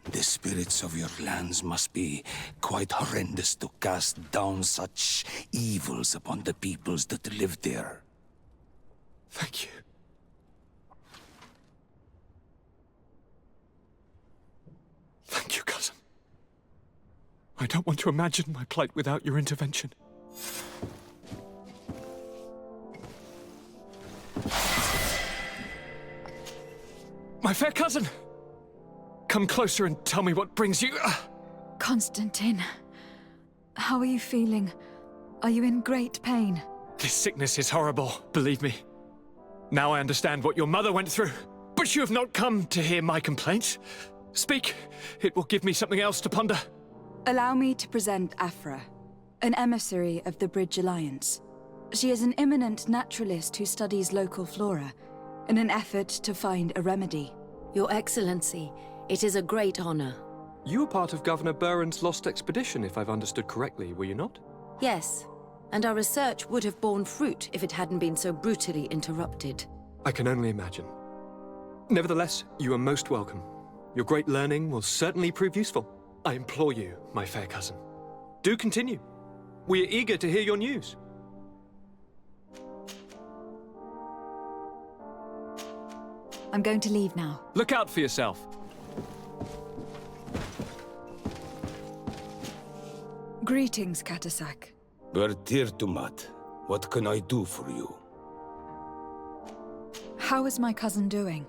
B: The spirits of your lands must be quite horrendous to cast down such evils upon the peoples that live there.
J: Thank you. Thank you, cousin. I don't want to imagine my plight without your intervention. My fair cousin! Come closer and tell me what brings you...
C: Constantin, how are you feeling? Are you in great pain?
J: This sickness is horrible, believe me. Now I understand what your mother went through. But you have not come to hear my complaints. Speak. It will give me something else to ponder.
C: Allow me to present Afra, an emissary of the Bridge Alliance. She is an eminent naturalist who studies local flora, in an effort to find a remedy.
I: Your Excellency, it is a great honor.
J: You were part of Governor Buren's lost expedition, if I've understood correctly, were you not?
I: Yes, and our research would have borne fruit if it hadn't been so brutally interrupted.
J: I can only imagine. Nevertheless, you are most welcome. Your great learning will certainly prove useful. I implore you, my fair cousin. Do continue. We are eager to hear your news.
C: I'm going to leave now.
J: Look out for yourself.
C: Greetings, Katasak.
B: Bertirtumat, what can I do for you?
C: How is my cousin doing?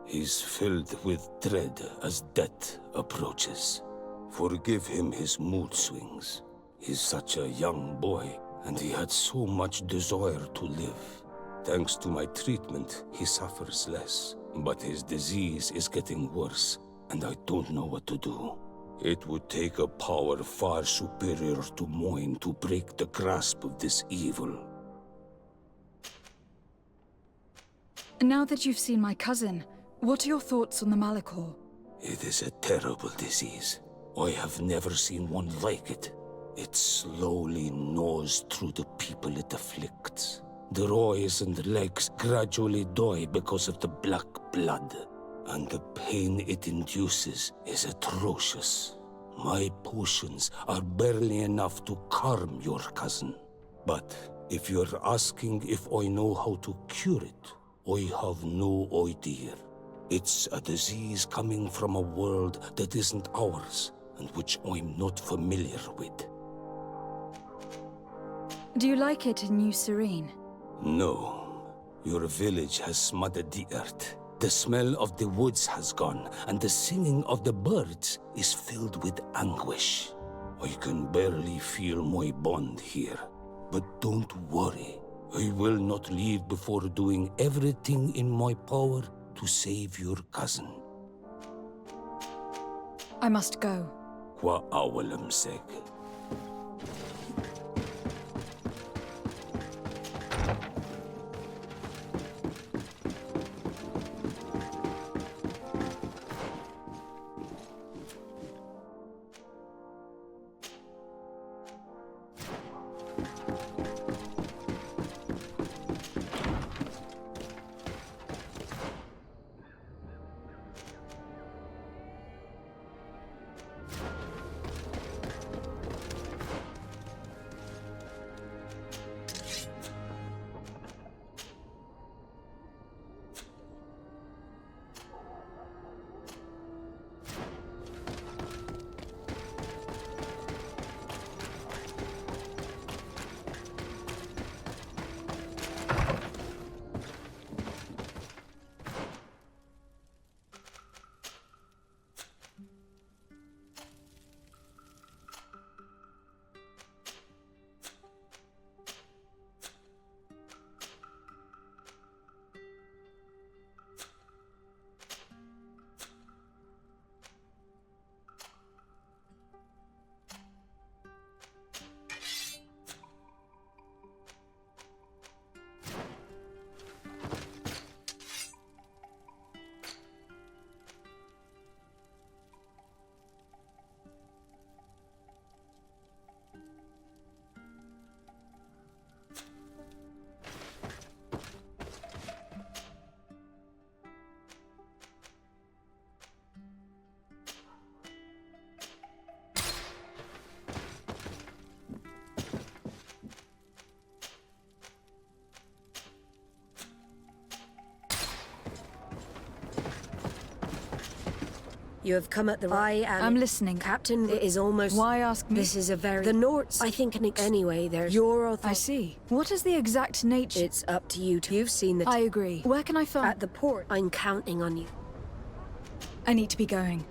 B: He's filled with dread as death approaches. Forgive him his mood swings. He's such a young boy, and he had so much desire to live. Thanks to my treatment, he suffers less. But his disease is getting worse, and I don't know what to do. It would take a power far superior to mine to break the grasp of this evil.
C: Now that you've seen my cousin, what are your thoughts on the Malachor?
B: It is a terrible disease. I have never seen one like it. It slowly gnaws through the people it afflicts. Their eyes and legs gradually die because of the black blood, and the pain it induces is atrocious. My potions are barely enough to calm your cousin. But if you're asking if I know how to cure it, I have no idea. It's a disease coming from a world that isn't ours, and which I'm not familiar with.
C: Do you like it in New Serene?
B: No. Your village has smothered the earth. The smell of the woods has gone, and the singing of the birds is filled with anguish. I can barely feel my bond here. But don't worry. I will not leave before doing everything in my power to save your cousin.
C: I must go.
B: Kwa awalam seg.
I: You have come at the right.
C: I'm listening.
I: Captain, it is almost...
C: Why ask me?
I: This is a very... The Norts, I think, anyway, there's... Your
C: I see. What is the exact nature?
I: It's up to you to... You've seen the...
C: I agree. Where can I find...
I: At the port. I'm counting on you.
C: I need to be going.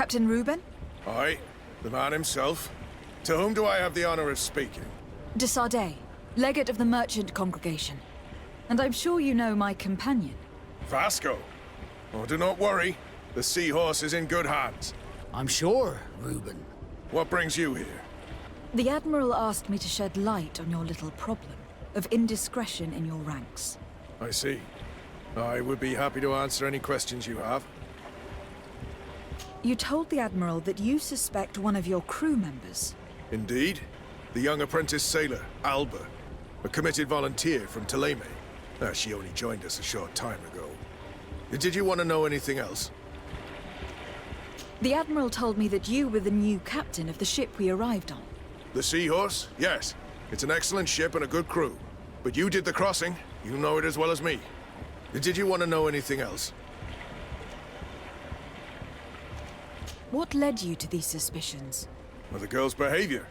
C: Captain Reuben?
K: Aye, the man himself. To whom do I have the honor of speaking?
C: De Sardet, legate of the merchant congregation. And I'm sure you know my companion.
K: Vasco. Oh, do not worry. The seahorse is in good hands.
L: I'm sure, Reuben.
K: What brings you here?
C: The Admiral asked me to shed light on your little problem of indiscretion in your ranks.
K: I see. I would be happy to answer any questions you have.
C: You told the Admiral that you suspect one of your crew members.
K: Indeed. The young apprentice sailor, Alba. A committed volunteer from Thélème. She only joined us a short time ago. Did you want to know anything else?
C: The Admiral told me that you were the new captain of the ship we arrived on.
K: The Seahorse? Yes. It's an excellent ship and a good crew. But you did the crossing. You know it as well as me. Did you want to know anything else?
C: What led you to these suspicions?
K: Well, the girl's behavior.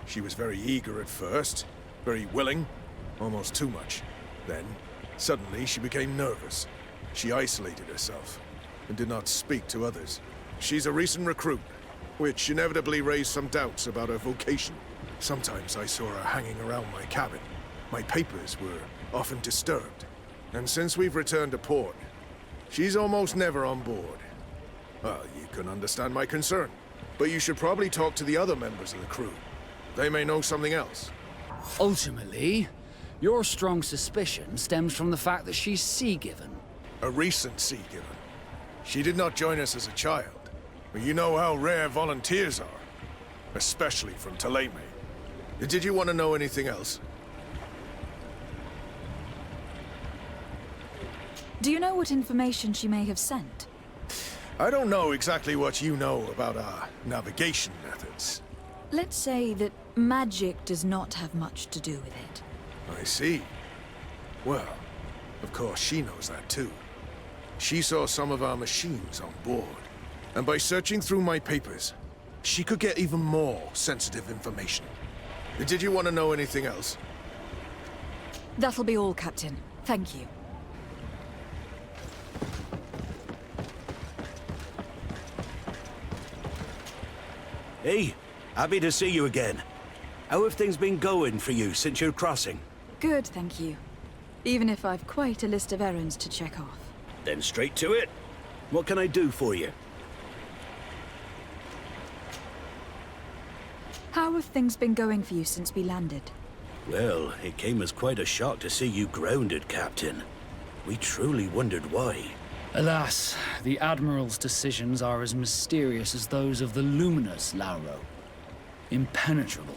K: She was very eager at first. Very willing. Almost too much. Then, suddenly, she became nervous. She isolated herself and did not speak to others. She's a recent recruit, which inevitably raised some doubts about her vocation. Sometimes I saw her hanging around my cabin. My papers were often disturbed. And since we've returned to port, she's almost never on board. Well, you can understand my concern. But you should probably talk to the other members of the crew. They may know something else.
L: Ultimately, your strong suspicion stems from the fact that she's sea-given.
K: A recent sea-given. She did not join us as a child. But you know how rare volunteers are. Especially from Thélème. Did you want to know anything else?
C: Do you know what information she may have sent?
K: I don't know exactly what you know about our navigation methods.
C: Let's say that magic does not have much to do with it.
K: I see. Well, of course she knows that too. She saw some of our machines on board. And by searching through my papers, she could get even more sensitive information. Did you want to know anything else?
C: That'll be all, Captain. Thank you.
M: Hey, happy to see you again. How have things been going for you since your crossing?
C: Good, thank you. Even if I've quite a list of errands to check off.
M: Then straight to it. What can I do for you?
C: How have things been going for you since we landed?
M: Well, it came as quite a shock to see you grounded, Captain. We truly wondered why.
L: Alas, the Admiral's decisions are as mysterious as those of the luminous Lauro. Impenetrable.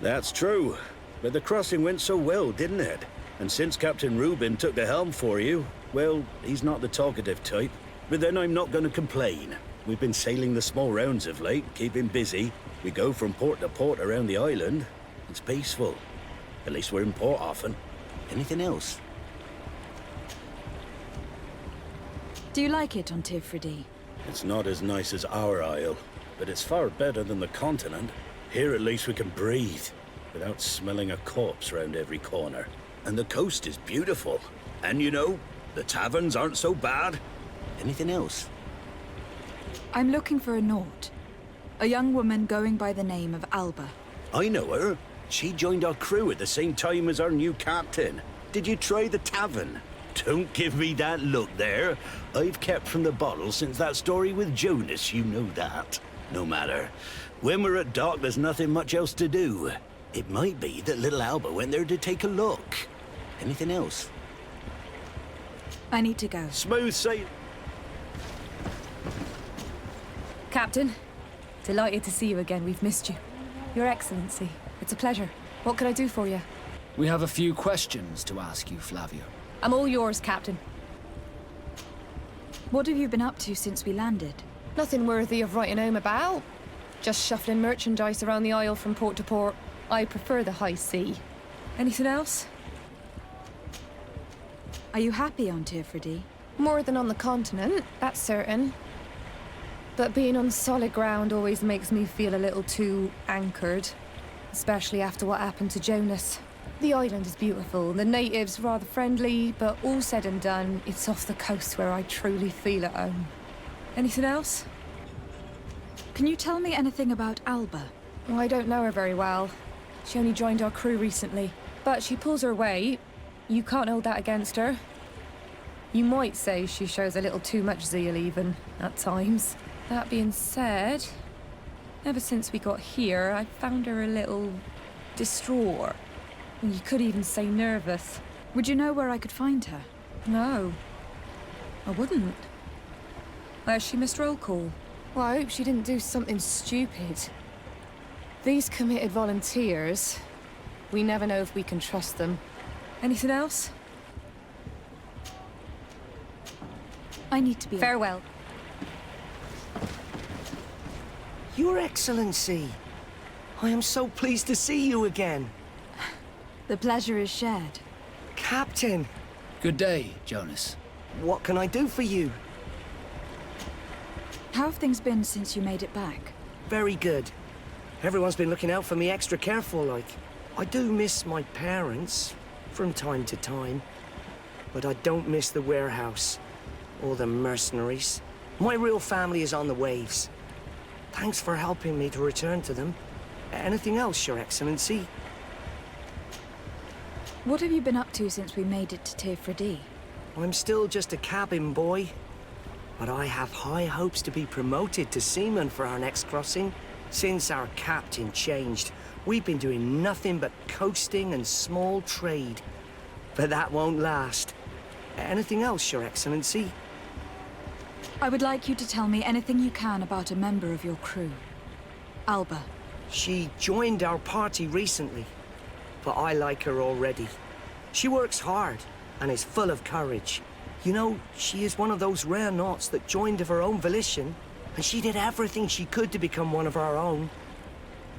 M: That's true. But the crossing went so well, didn't it? And since Captain Reuben took the helm for you, well, he's not the talkative type. But then I'm not going to complain. We've been sailing the small rounds of late, keeping busy. We go from port to port around the island. It's peaceful. At least we're in port often. Anything else?
C: Do you like it on Tifridi?
M: It's not as nice as our isle, but it's far better than the continent. Here at least we can breathe, without smelling a corpse round every corner. And the coast is beautiful. And you know, the taverns aren't so bad. Anything else?
C: I'm looking for a Naut. A young woman going by the name of Alba.
M: I know her. She joined our crew at the same time as our new captain. Did you try the tavern? Don't give me that look there. I've kept from the bottle since that story with Jonas, you know that. No matter. When we're at dock, there's nothing much else to do. It might be that little Alba went there to take a look. Anything else?
C: I need to go.
M: Smooth sail.
N: Captain, delighted to see you again. We've missed you. Your Excellency, it's a pleasure. What can I do for you?
L: We have a few questions to ask you, Flavio.
N: I'm all yours, Captain.
C: What have you been up to since we landed?
N: Nothing worthy of writing home about. Just shuffling merchandise around the isle from port to port. I prefer the high sea. Anything else?
C: Are you happy on Tifridi?
N: More than on the continent, that's certain. But being on solid ground always makes me feel a little too anchored. Especially after what happened to Jonas. The island is beautiful, the natives rather friendly, but all said and done, it's off the coast where I truly feel at home. Anything else?
C: Can you tell me anything about Alba?
N: Well, I don't know her very well. She only joined our crew recently. But she pulls her weight. You can't hold that against her. You might say she shows a little too much zeal even, at times. That being said, ever since we got here, I found her a little distraught. You could even say nervous.
C: Would you know where I could find her?
N: No. I wouldn't. Where's she missed roll call? Well, I hope she didn't do something stupid. These committed volunteers, we never know if we can trust them. Anything else?
C: I need to be...
N: Farewell.
O: Your Excellency, I am so pleased to see you again.
C: The pleasure is shared.
O: Captain!
L: Good day, Jonas.
O: What can I do for you?
C: How have things been since you made it back?
O: Very good. Everyone's been looking out for me extra careful, like. I do miss my parents, from time to time. But I don't miss the warehouse, or the mercenaries. My real family is on the waves. Thanks for helping me to return to them. Anything else, Your Excellency?
C: What have you been up to since we made it to Tefredi?
O: I'm still just a cabin boy. But I have high hopes to be promoted to seaman for our next crossing. Since our captain changed, we've been doing nothing but coasting and small trade. But that won't last. Anything else, Your Excellency?
C: I would like you to tell me anything you can about a member of your crew. Alba.
O: She joined our party recently, but I like her already. She works hard and is full of courage. You know, she is one of those rare knots that joined of her own volition, and she did everything she could to become one of our own.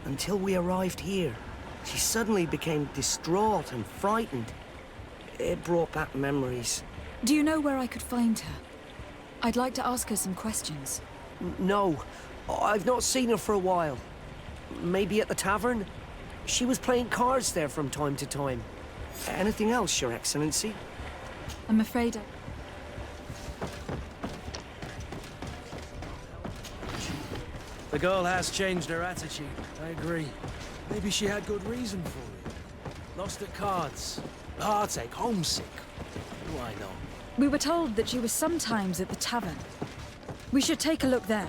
O: Until we arrived here, she suddenly became distraught and frightened. It brought back memories.
C: Do you know where I could find her? I'd like to ask her some questions.
O: No, I've not seen her for a while. Maybe at the tavern? She was playing cards there from time to time. Anything else, Your Excellency?
C: I'm afraid
P: The girl has changed her attitude, I agree. Maybe she had good reason for it. Lost at cards, heartache, homesick. What do I know?
C: we were told that she was sometimes at the tavern. We should take a look there.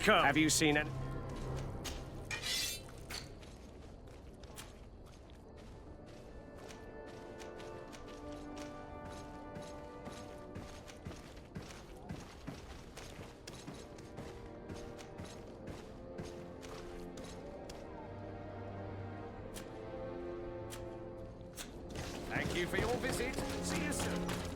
P: Welcome! Have you seen it? Thank you for your visit. See you soon.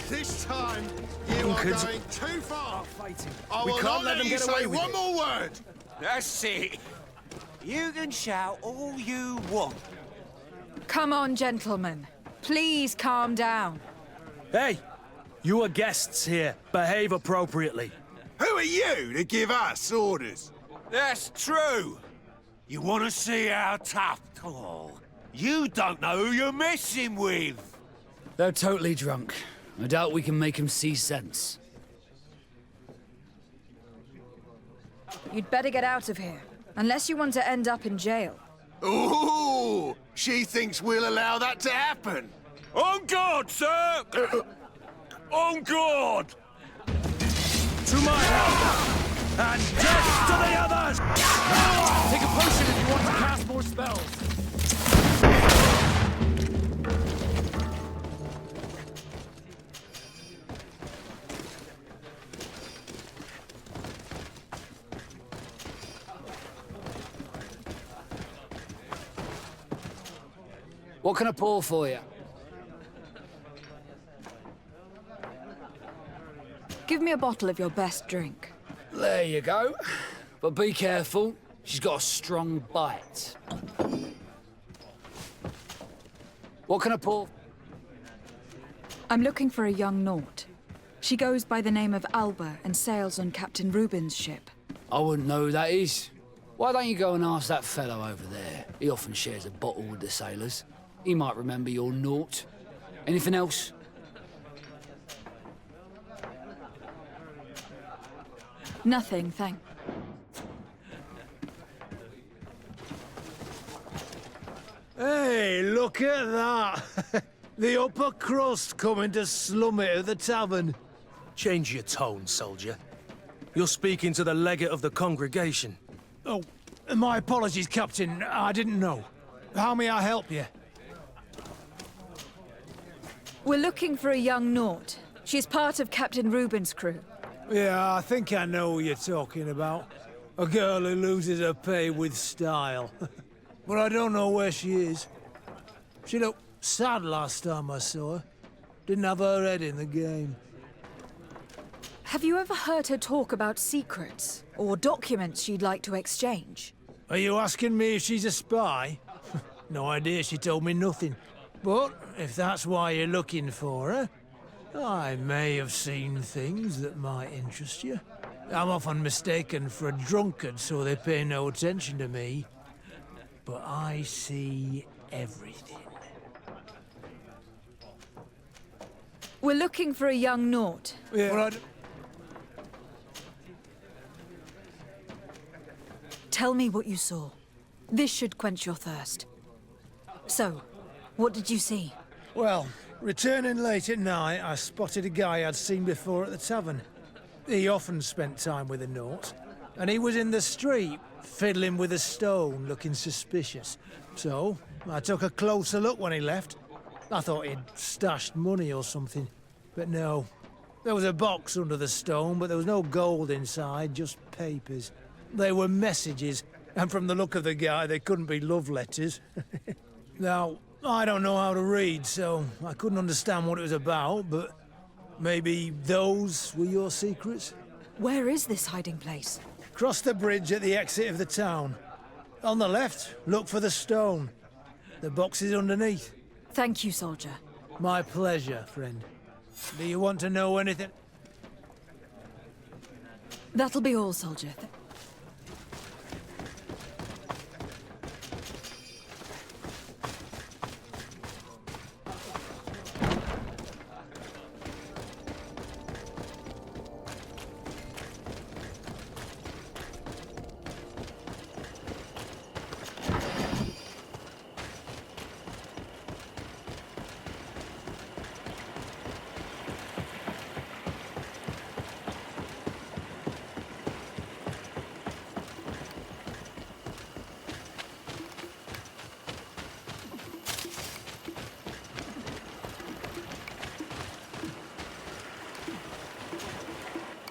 Q: This time, you are going too far. I will not let you say one more word.
R: That's it. You can shout all you want.
C: Come on, gentlemen. Please calm down.
P: Hey, you are guests here. Behave appropriately.
Q: Who are you to give us orders?
R: That's true. You want to see how tough? Oh, you don't know who you're messing with.
L: They're totally drunk. I doubt we can make him see sense.
C: You'd better get out of here, unless you want to end up in jail.
Q: Ooh, she thinks we'll allow that to happen.
R: On guard, sir! On guard!
P: To my help! And death to the others! Take a potion if you want to cast more spells.
L: What can I pour for you?
C: Give me a bottle of your best drink.
L: There you go. But be careful. She's got a strong bite. What can I pour?
C: I'm looking for a young Naut. She goes by the name of Alba and sails on Captain Reuben's ship.
L: I wouldn't know who that is. Why don't you go and ask that fellow over there? He often shares a bottle with the sailors. He might remember your Naut. Anything else?
C: Nothing, thank.
P: Hey, look at that! The upper crust coming to slum it at the tavern. Change your tone, soldier. You're speaking to the legate of the congregation. Oh, my apologies, Captain. I didn't know. How may I help you?
C: We're looking for a young Naut. She's part of Captain Reuben's crew.
P: Yeah, I think I know what you're talking about. A girl who loses her pay with style. But I don't know where she is. She looked sad last time I saw her. Didn't have her head in the game.
C: Have you ever heard her talk about secrets or documents she'd like to exchange?
P: Are you asking me if she's a spy? No idea, she told me nothing. But if that's why you're looking for her, I may have seen things that might interest you. I'm often mistaken for a drunkard, so they pay no attention to me. But I see everything.
C: We're looking for a young Naut.
P: Yeah.
C: Tell me what you saw. This should quench your thirst. So, what did you see?
P: Well, returning late at night, I spotted a guy I'd seen before at the tavern. He often spent time with a Naut, and he was in the street, fiddling with a stone, looking suspicious. So, I took a closer look when he left. I thought he'd stashed money or something, but no. There was a box under the stone, but there was no gold inside, just papers. They were messages, and from the look of the guy, they couldn't be love letters. Now, I don't know how to read, so I couldn't understand what it was about, but maybe those were your secrets?
C: Where is this hiding place?
P: Cross the bridge at the exit of the town. On the left, look for the stone. The box is underneath.
C: Thank you, soldier.
P: My pleasure, friend. Do you want to know anything?
C: That'll be all, soldier.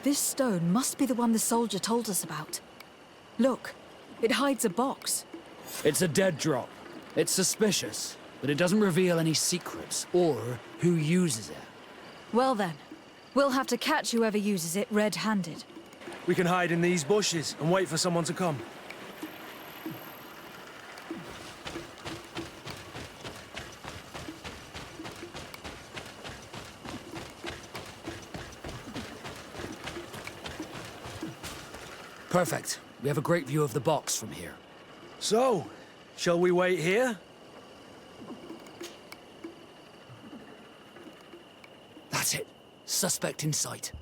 C: This stone must be the one the soldier told us about. Look, it hides a box.
L: It's a dead drop. It's suspicious, but it doesn't reveal any secrets or who uses it.
C: Well then, we'll have to catch whoever uses it red-handed.
P: We can hide in these bushes and wait for someone to come.
L: Perfect. We have a great view of the box from here.
P: So, shall we wait here?
L: That's it. Suspect in sight.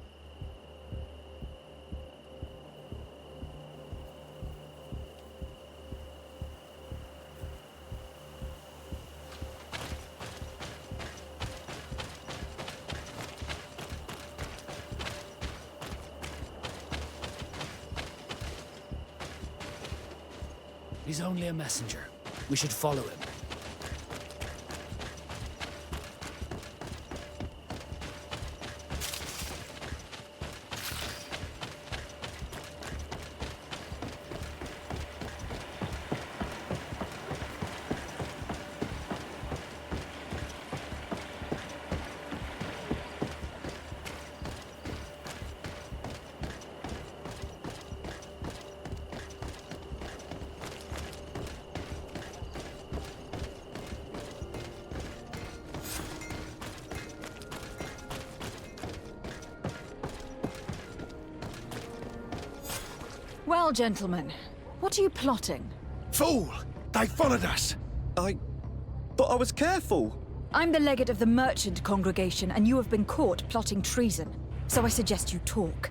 L: He's only a messenger. We should follow him.
C: Well, gentlemen, what are you plotting?
K: Fool! They followed us!
S: But I was careful!
C: I'm the legate of the merchant congregation, and you have been caught plotting treason. So I suggest you talk.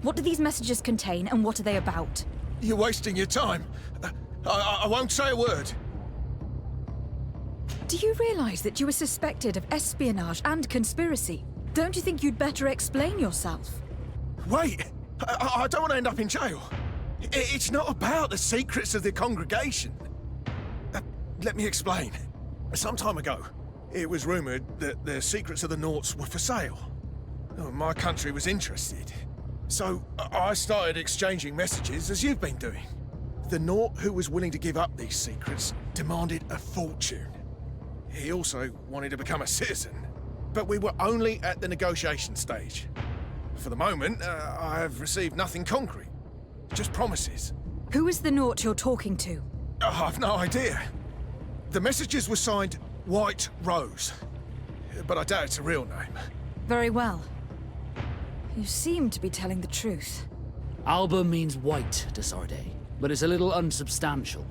C: What do these messages contain, and what are they about?
K: You're wasting your time. I won't say a word.
C: Do you realize that you are suspected of espionage and conspiracy? Don't you think you'd better explain yourself?
K: Wait! I don't want to end up in jail. It's not about the secrets of the congregation. Let me explain. Some time ago, it was rumoured that the secrets of the Nauts were for sale. My country was interested. So I started exchanging messages as you've been doing. The Naut who was willing to give up these secrets demanded a fortune. He also wanted to become a citizen. But we were only at the negotiation stage. For the moment, I have received nothing concrete. Just promises.
C: Who is the Naut you're talking to?
K: I've no idea. The messages were signed White Rose. But I doubt it's a real name.
C: Very well. You seem to be telling the truth.
L: Alba means white to Sarday, but it's a little unsubstantial.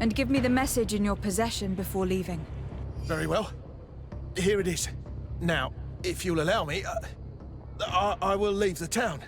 C: And give me the message in your possession before leaving.
K: Very well. Here it is. Now, if you'll allow me, I will leave the town.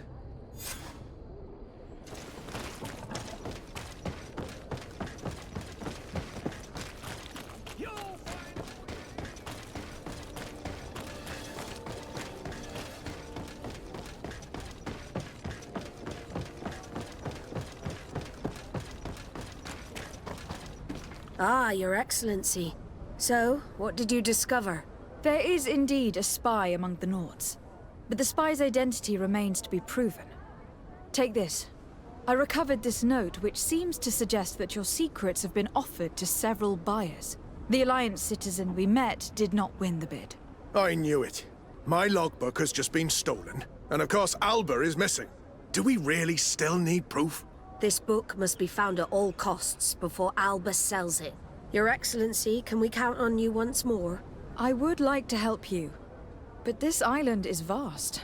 I: Ah, Your Excellency. So, what did you discover?
C: There is indeed a spy among the Nauts, but the spy's identity remains to be proven. Take this. I recovered this note which seems to suggest that your secrets have been offered to several buyers. The Alliance citizen we met did not win the bid.
K: I knew it. My logbook has just been stolen, and of course Alba is missing. Do we really still need proof?
I: This book must be found at all costs before Alba sells it. Your Excellency, can we count on you once more?
C: I would like to help you, but this island is vast.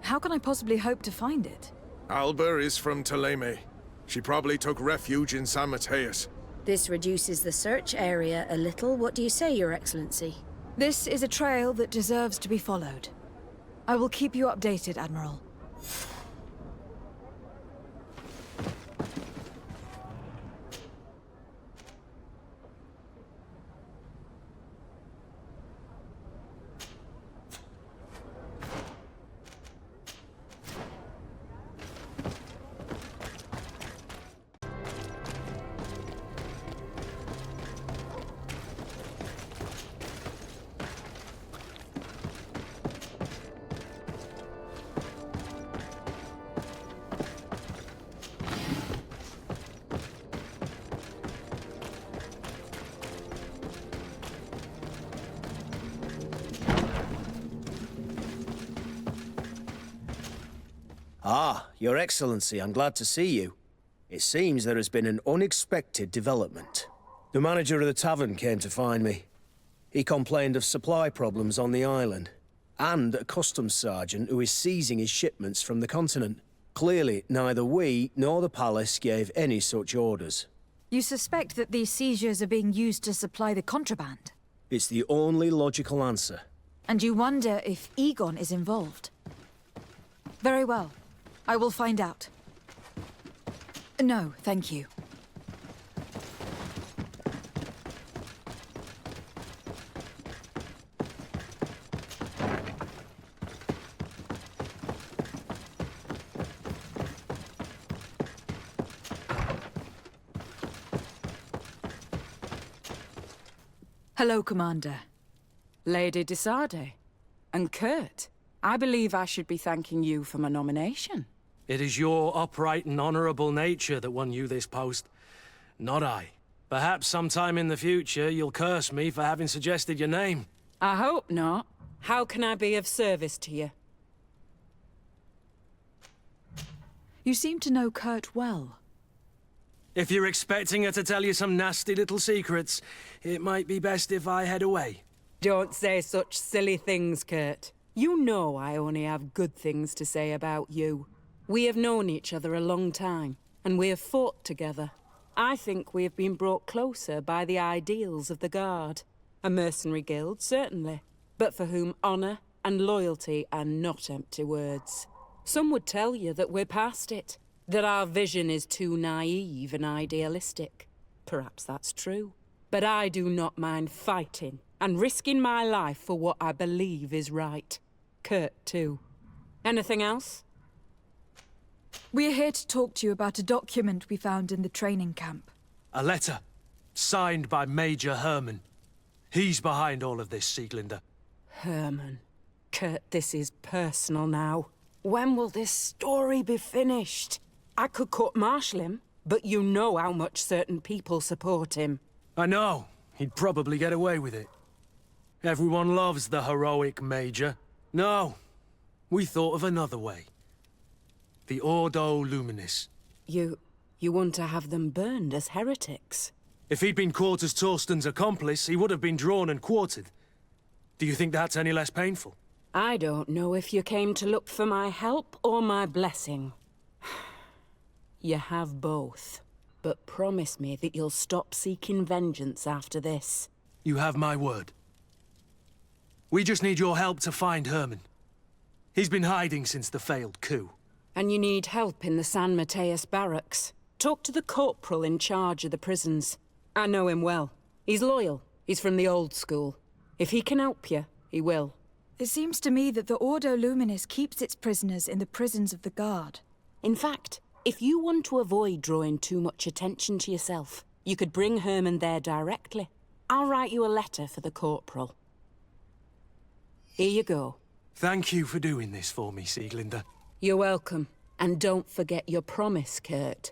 C: How can I possibly hope to find it?
K: Alba is from Thélème. She probably took refuge in San Mateus.
I: This reduces the search area a little. What do you say, Your Excellency?
C: This is a trail that deserves to be followed. I will keep you updated, Admiral.
T: Ah, Your Excellency, I'm glad to see you. It seems there has been an unexpected development. The manager of the tavern came to find me. He complained of supply problems on the island, and a customs sergeant who is seizing his shipments from the continent. Clearly, neither we nor the palace gave any such orders.
C: You suspect that these seizures are being used to supply the contraband?
T: It's the only logical answer.
C: And you wonder if Egon is involved? Very well. I will find out. No, thank you. Hello, Commander.
U: Lady Desade. And Kurt, I believe I should be thanking you for my nomination.
V: It is your upright and honorable nature that won you this post, not I. Perhaps sometime in the future you'll curse me for having suggested your name.
U: I hope not. How can I be of service to you?
C: You seem to know Kurt well.
V: If you're expecting her to tell you some nasty little secrets, it might be best if I head away.
U: Don't say such silly things, Kurt. You know I only have good things to say about you. We have known each other a long time, and we have fought together. I think we have been brought closer by the ideals of the Guard. A mercenary guild, certainly, but for whom honor and loyalty are not empty words. Some would tell you that we're past it, that our vision is too naive and idealistic. Perhaps that's true. But I do not mind fighting and risking my life for what I believe is right. Kurt, too. Anything else?
C: We're here to talk to you about a document we found in the training camp.
V: A letter, signed by Major Herman. He's behind all of this, Sieglinder.
U: Herman. Kurt, this is personal now. When will this story be finished? I could court-martial him, but you know how much certain people support him.
V: I know. He'd probably get away with it. Everyone loves the heroic Major. No, we thought of another way. The Ordo Luminis.
U: You want to have them burned as heretics?
V: If he'd been caught as Torsten's accomplice, he would have been drawn and quartered. Do you think that's any less painful?
U: I don't know if you came to look for my help or my blessing. You have both. But promise me that you'll stop seeking vengeance after this.
V: You have my word. We just need your help to find Herman. He's been hiding since the failed coup.
U: And you need help in the San Mateus barracks. Talk to the corporal in charge of the prisons. I know him well. He's loyal. He's from the old school. If he can help you, he will.
C: It seems to me that the Ordo Luminis keeps its prisoners in the prisons of the Guard.
U: In fact, if you want to avoid drawing too much attention to yourself, you could bring Herman there directly. I'll write you a letter for the corporal. Here you go.
V: Thank you for doing this for me, Sieglinder.
U: You're welcome. And don't forget your promise, Kurt.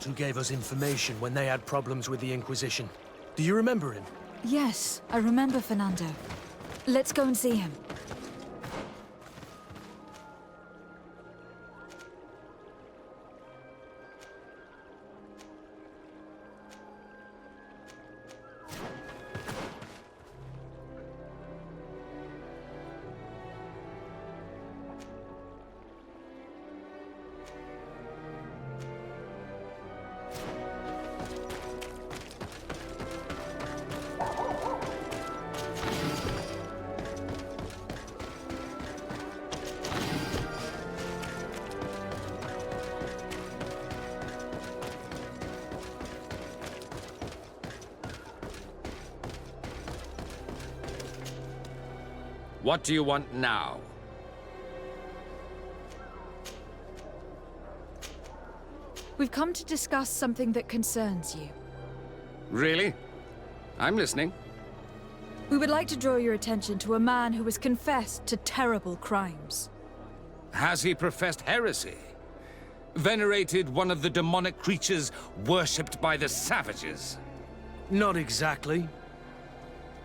V: Who gave us information when they had problems with the Inquisition. Do you remember him?
C: Yes, I remember Fernando. Let's go and see him.
W: What do you want now?
C: We've come to discuss something that concerns you.
W: Really? I'm listening.
C: We would like to draw your attention to a man who has confessed to terrible crimes.
W: Has he professed heresy? Venerated one of the demonic creatures worshipped by the savages?
V: Not exactly.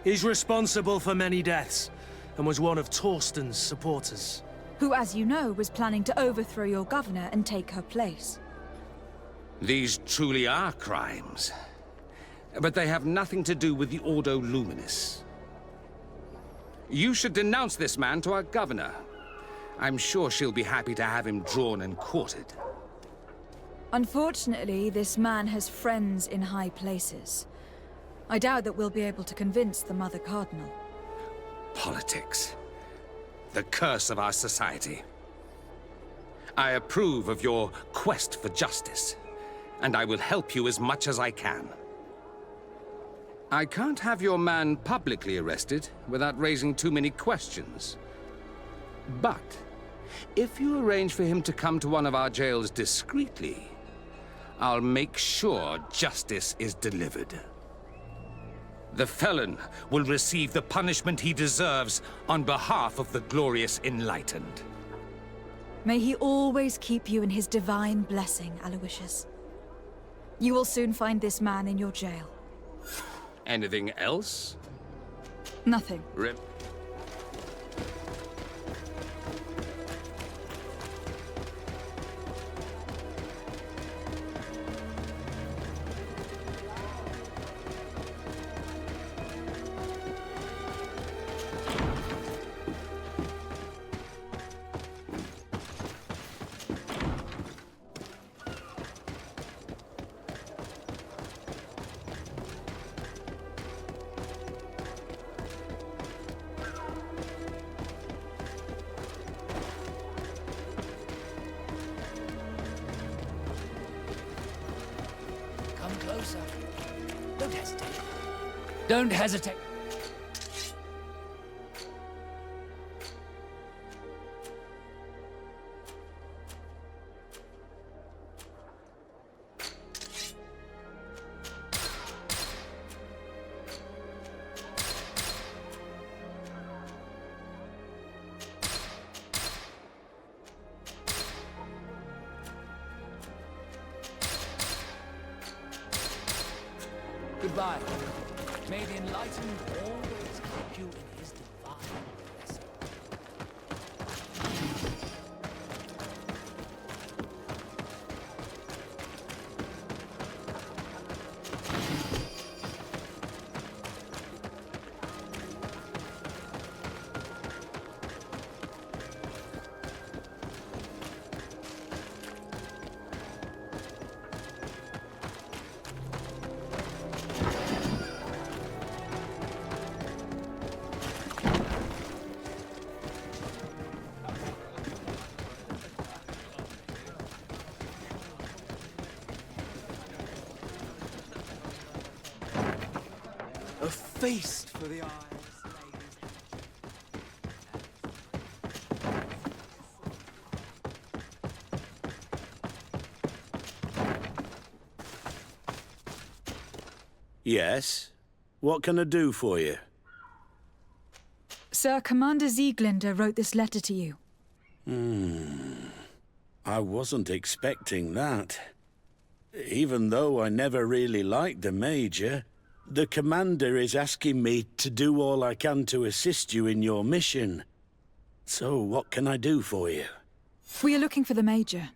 V: He's responsible for many deaths, and was one of Torsten's supporters.
C: Who, as you know, was planning to overthrow your governor and take her place.
W: These truly are crimes. But they have nothing to do with the Ordo Luminis. You should denounce this man to our governor. I'm sure she'll be happy to have him drawn and quartered.
C: Unfortunately, this man has friends in high places. I doubt that we'll be able to convince the Mother Cardinal.
W: Politics. The curse of our society. I approve of your quest for justice, and I will help you as much as I can. I can't have your man publicly arrested without raising too many questions. But if you arrange for him to come to one of our jails discreetly, I'll make sure justice is delivered. The felon will receive the punishment he deserves on behalf of the glorious Enlightened.
C: May he always keep you in his divine blessing, Aloysius. You will soon find this man in your jail.
W: Anything else?
C: Nothing.
W: Rip.
L: Come closer. Don't hesitate. Don't hesitate. Goodbye. May the Enlightened always keep you in his divine blessing.
A: A feast for the eyes.
M: Yes? What can I do for you?
C: Sir, Commander Sieglinder wrote this letter to you.
M: I wasn't expecting that. Even though I never really liked the Major, the Commander is asking me to do all I can to assist you in your mission. So what can I do for you?
C: We are looking for the Major.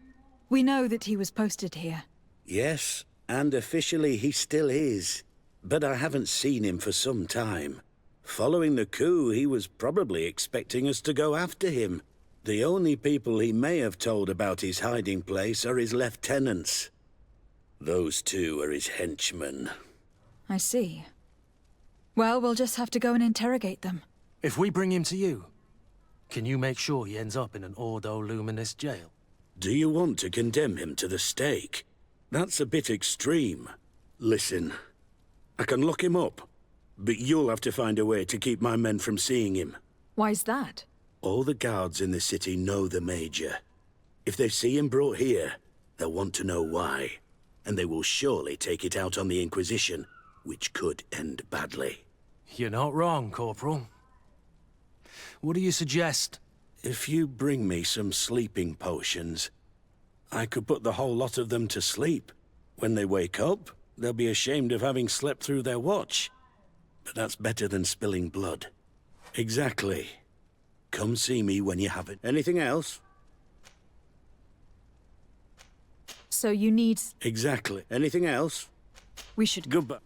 C: We know that he was posted here.
M: Yes, and officially he still is. But I haven't seen him for some time. Following the coup, he was probably expecting us to go after him. The only people he may have told about his hiding place are his lieutenants. Those two are his henchmen.
C: I see. Well, we'll just have to go and interrogate them.
V: If we bring him to you, can you make sure he ends up in an Ordo Luminous jail?
M: Do you want to condemn him to the stake? That's a bit extreme. Listen, I can lock him up, but you'll have to find a way to keep my men from seeing him.
C: Why's that?
M: All the guards in the city know the Major. If they see him brought here, they'll want to know why. And they will surely take it out on the Inquisition, which could end badly.
V: You're not wrong, Corporal. What do you suggest?
M: If you bring me some sleeping potions, I could put the whole lot of them to sleep. When they wake up, they'll be ashamed of having slept through their watch. But that's better than spilling blood. Exactly. Come see me when you have it. Anything else?
C: So you need...
M: Exactly. Anything else?
C: We should...
M: Goodbye.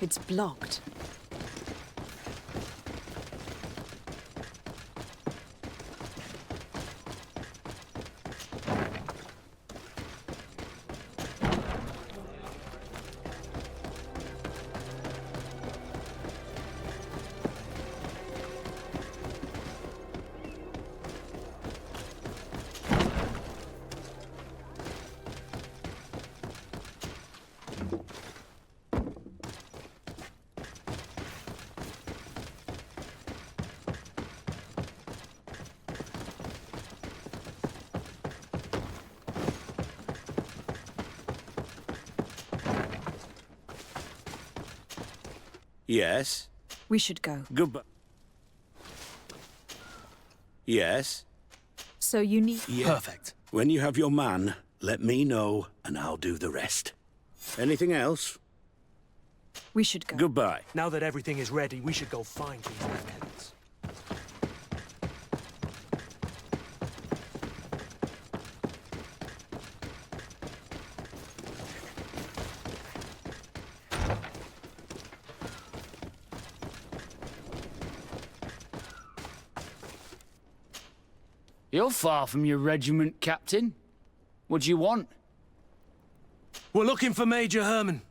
C: It's blocked.
M: Yes?
C: We should go.
M: Goodbye. Yes?
C: So you need...
M: Yeah. Perfect. When you have your man, let me know, and I'll do the rest. Anything else?
C: We should go.
M: Goodbye.
V: Now that everything is ready, we should go find these lieutenants.
L: You're far from your regiment, Captain. What do you want?
V: We're looking for Major Herman.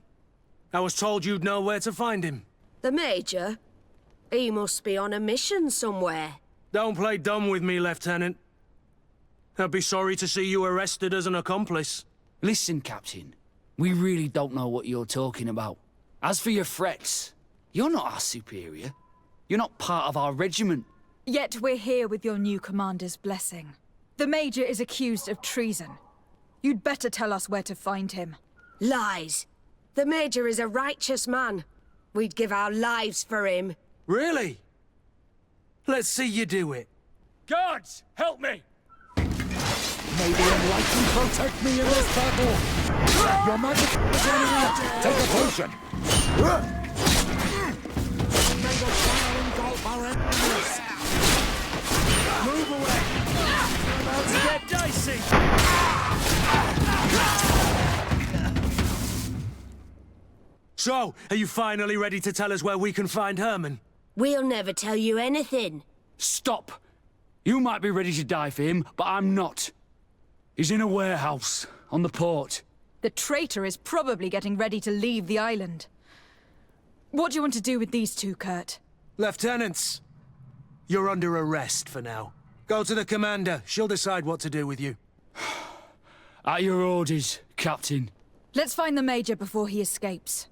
V: I was told you'd know where to find him.
I: The Major? He must be on a mission somewhere.
V: Don't play dumb with me, Lieutenant. I'd be sorry to see you arrested as an accomplice.
L: Listen, Captain. We really don't know what you're talking about. As for your threats, you're not our superior. You're not part of our regiment.
C: Yet we're here with your new commander's blessing. The Major is accused of treason. You'd better tell us where to find him.
I: Lies. The Major is a righteous man. We'd give our lives for him.
V: Really? Let's see you do it.
D: Guards, help me!
E: May the Enlightened protect me in this battle! Your magic is running out! Take a potion! May the fire engulf our enemies!
V: Move away! You're about to get dicey! So, are you finally ready to tell us where we can find Herman?
I: We'll never tell you anything.
L: Stop! You might be ready to die for him, but I'm not. He's in a warehouse, on the port.
C: The traitor is probably getting ready to leave the island. What do you want to do with these two, Kurt?
V: Lieutenants, you're under arrest for now. Go to the commander. She'll decide what to do with you.
L: At your orders, Captain.
C: Let's find the Major before he escapes.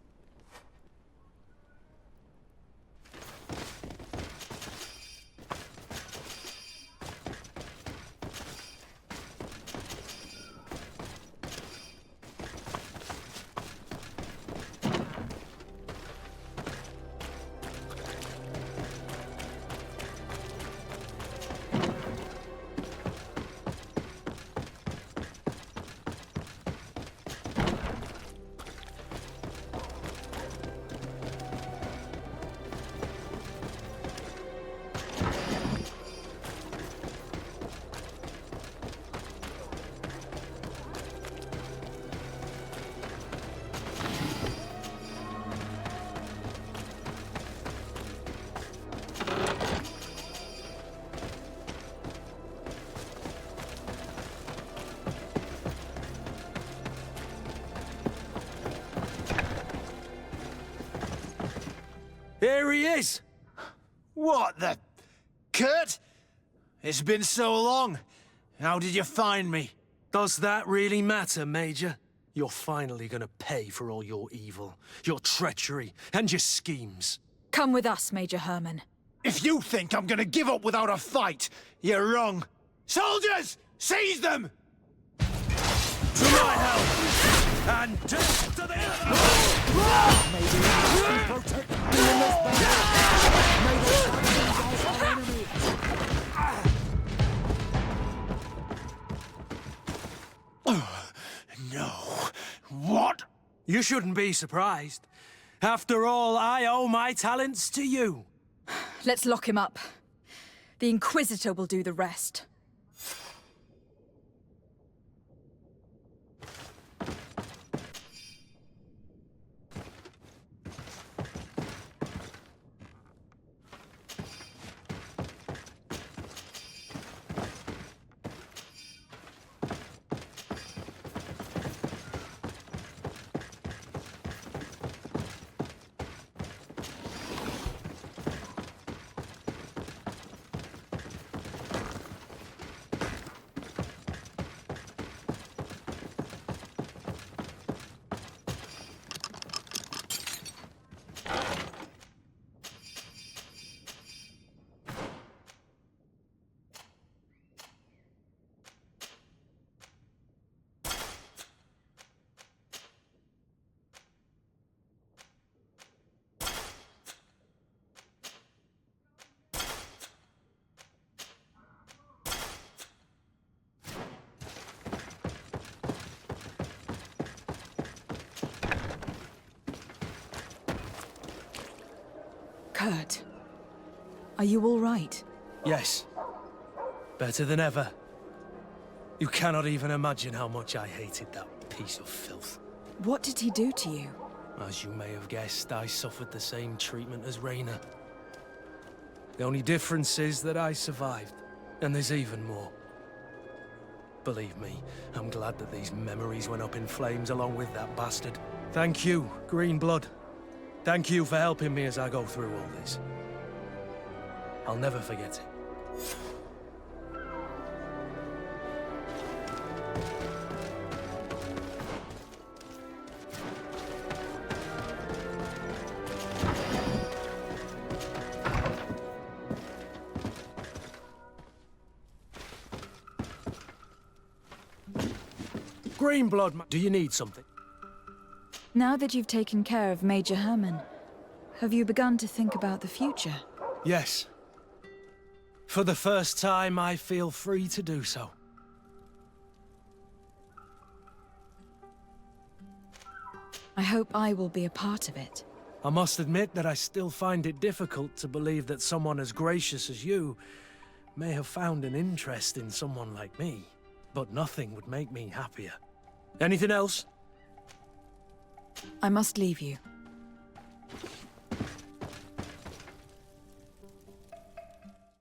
V: Here he is!
D: What the... Kurt? It's been so long. How did you find me?
V: Does that really matter, Major? You're finally gonna pay for all your evil, your treachery, and your schemes.
C: Come with us, Major Herman.
D: If you think I'm gonna give up without a fight, you're wrong. Soldiers! Seize them!
V: To my help! And death to the enemy!
E: Protect me in this battle! May the fire engulf our enemies!
D: No. What?
V: You shouldn't be surprised. After all, I owe my talents to you.
C: Let's lock him up. The Inquisitor will do the rest. Kurt, are you all right?
V: Yes. Better than ever. You cannot even imagine how much I hated that piece of filth.
C: What did he do to you?
V: As you may have guessed, I suffered the same treatment as Raina. The only difference is that I survived, and there's even more. Believe me, I'm glad that these memories went up in flames along with that bastard. Thank you, Green Blood. Thank you for helping me as I go through all this. I'll never forget it. Green Blood, do you need something?
C: Now that you've taken care of Major Herman, have you begun to think about the future?
V: Yes. For the first time, I feel free to do so.
C: I hope I will be a part of it.
V: I must admit that I still find it difficult to believe that someone as gracious as you may have found an interest in someone like me. But nothing would make me happier. Anything else?
C: I must leave you.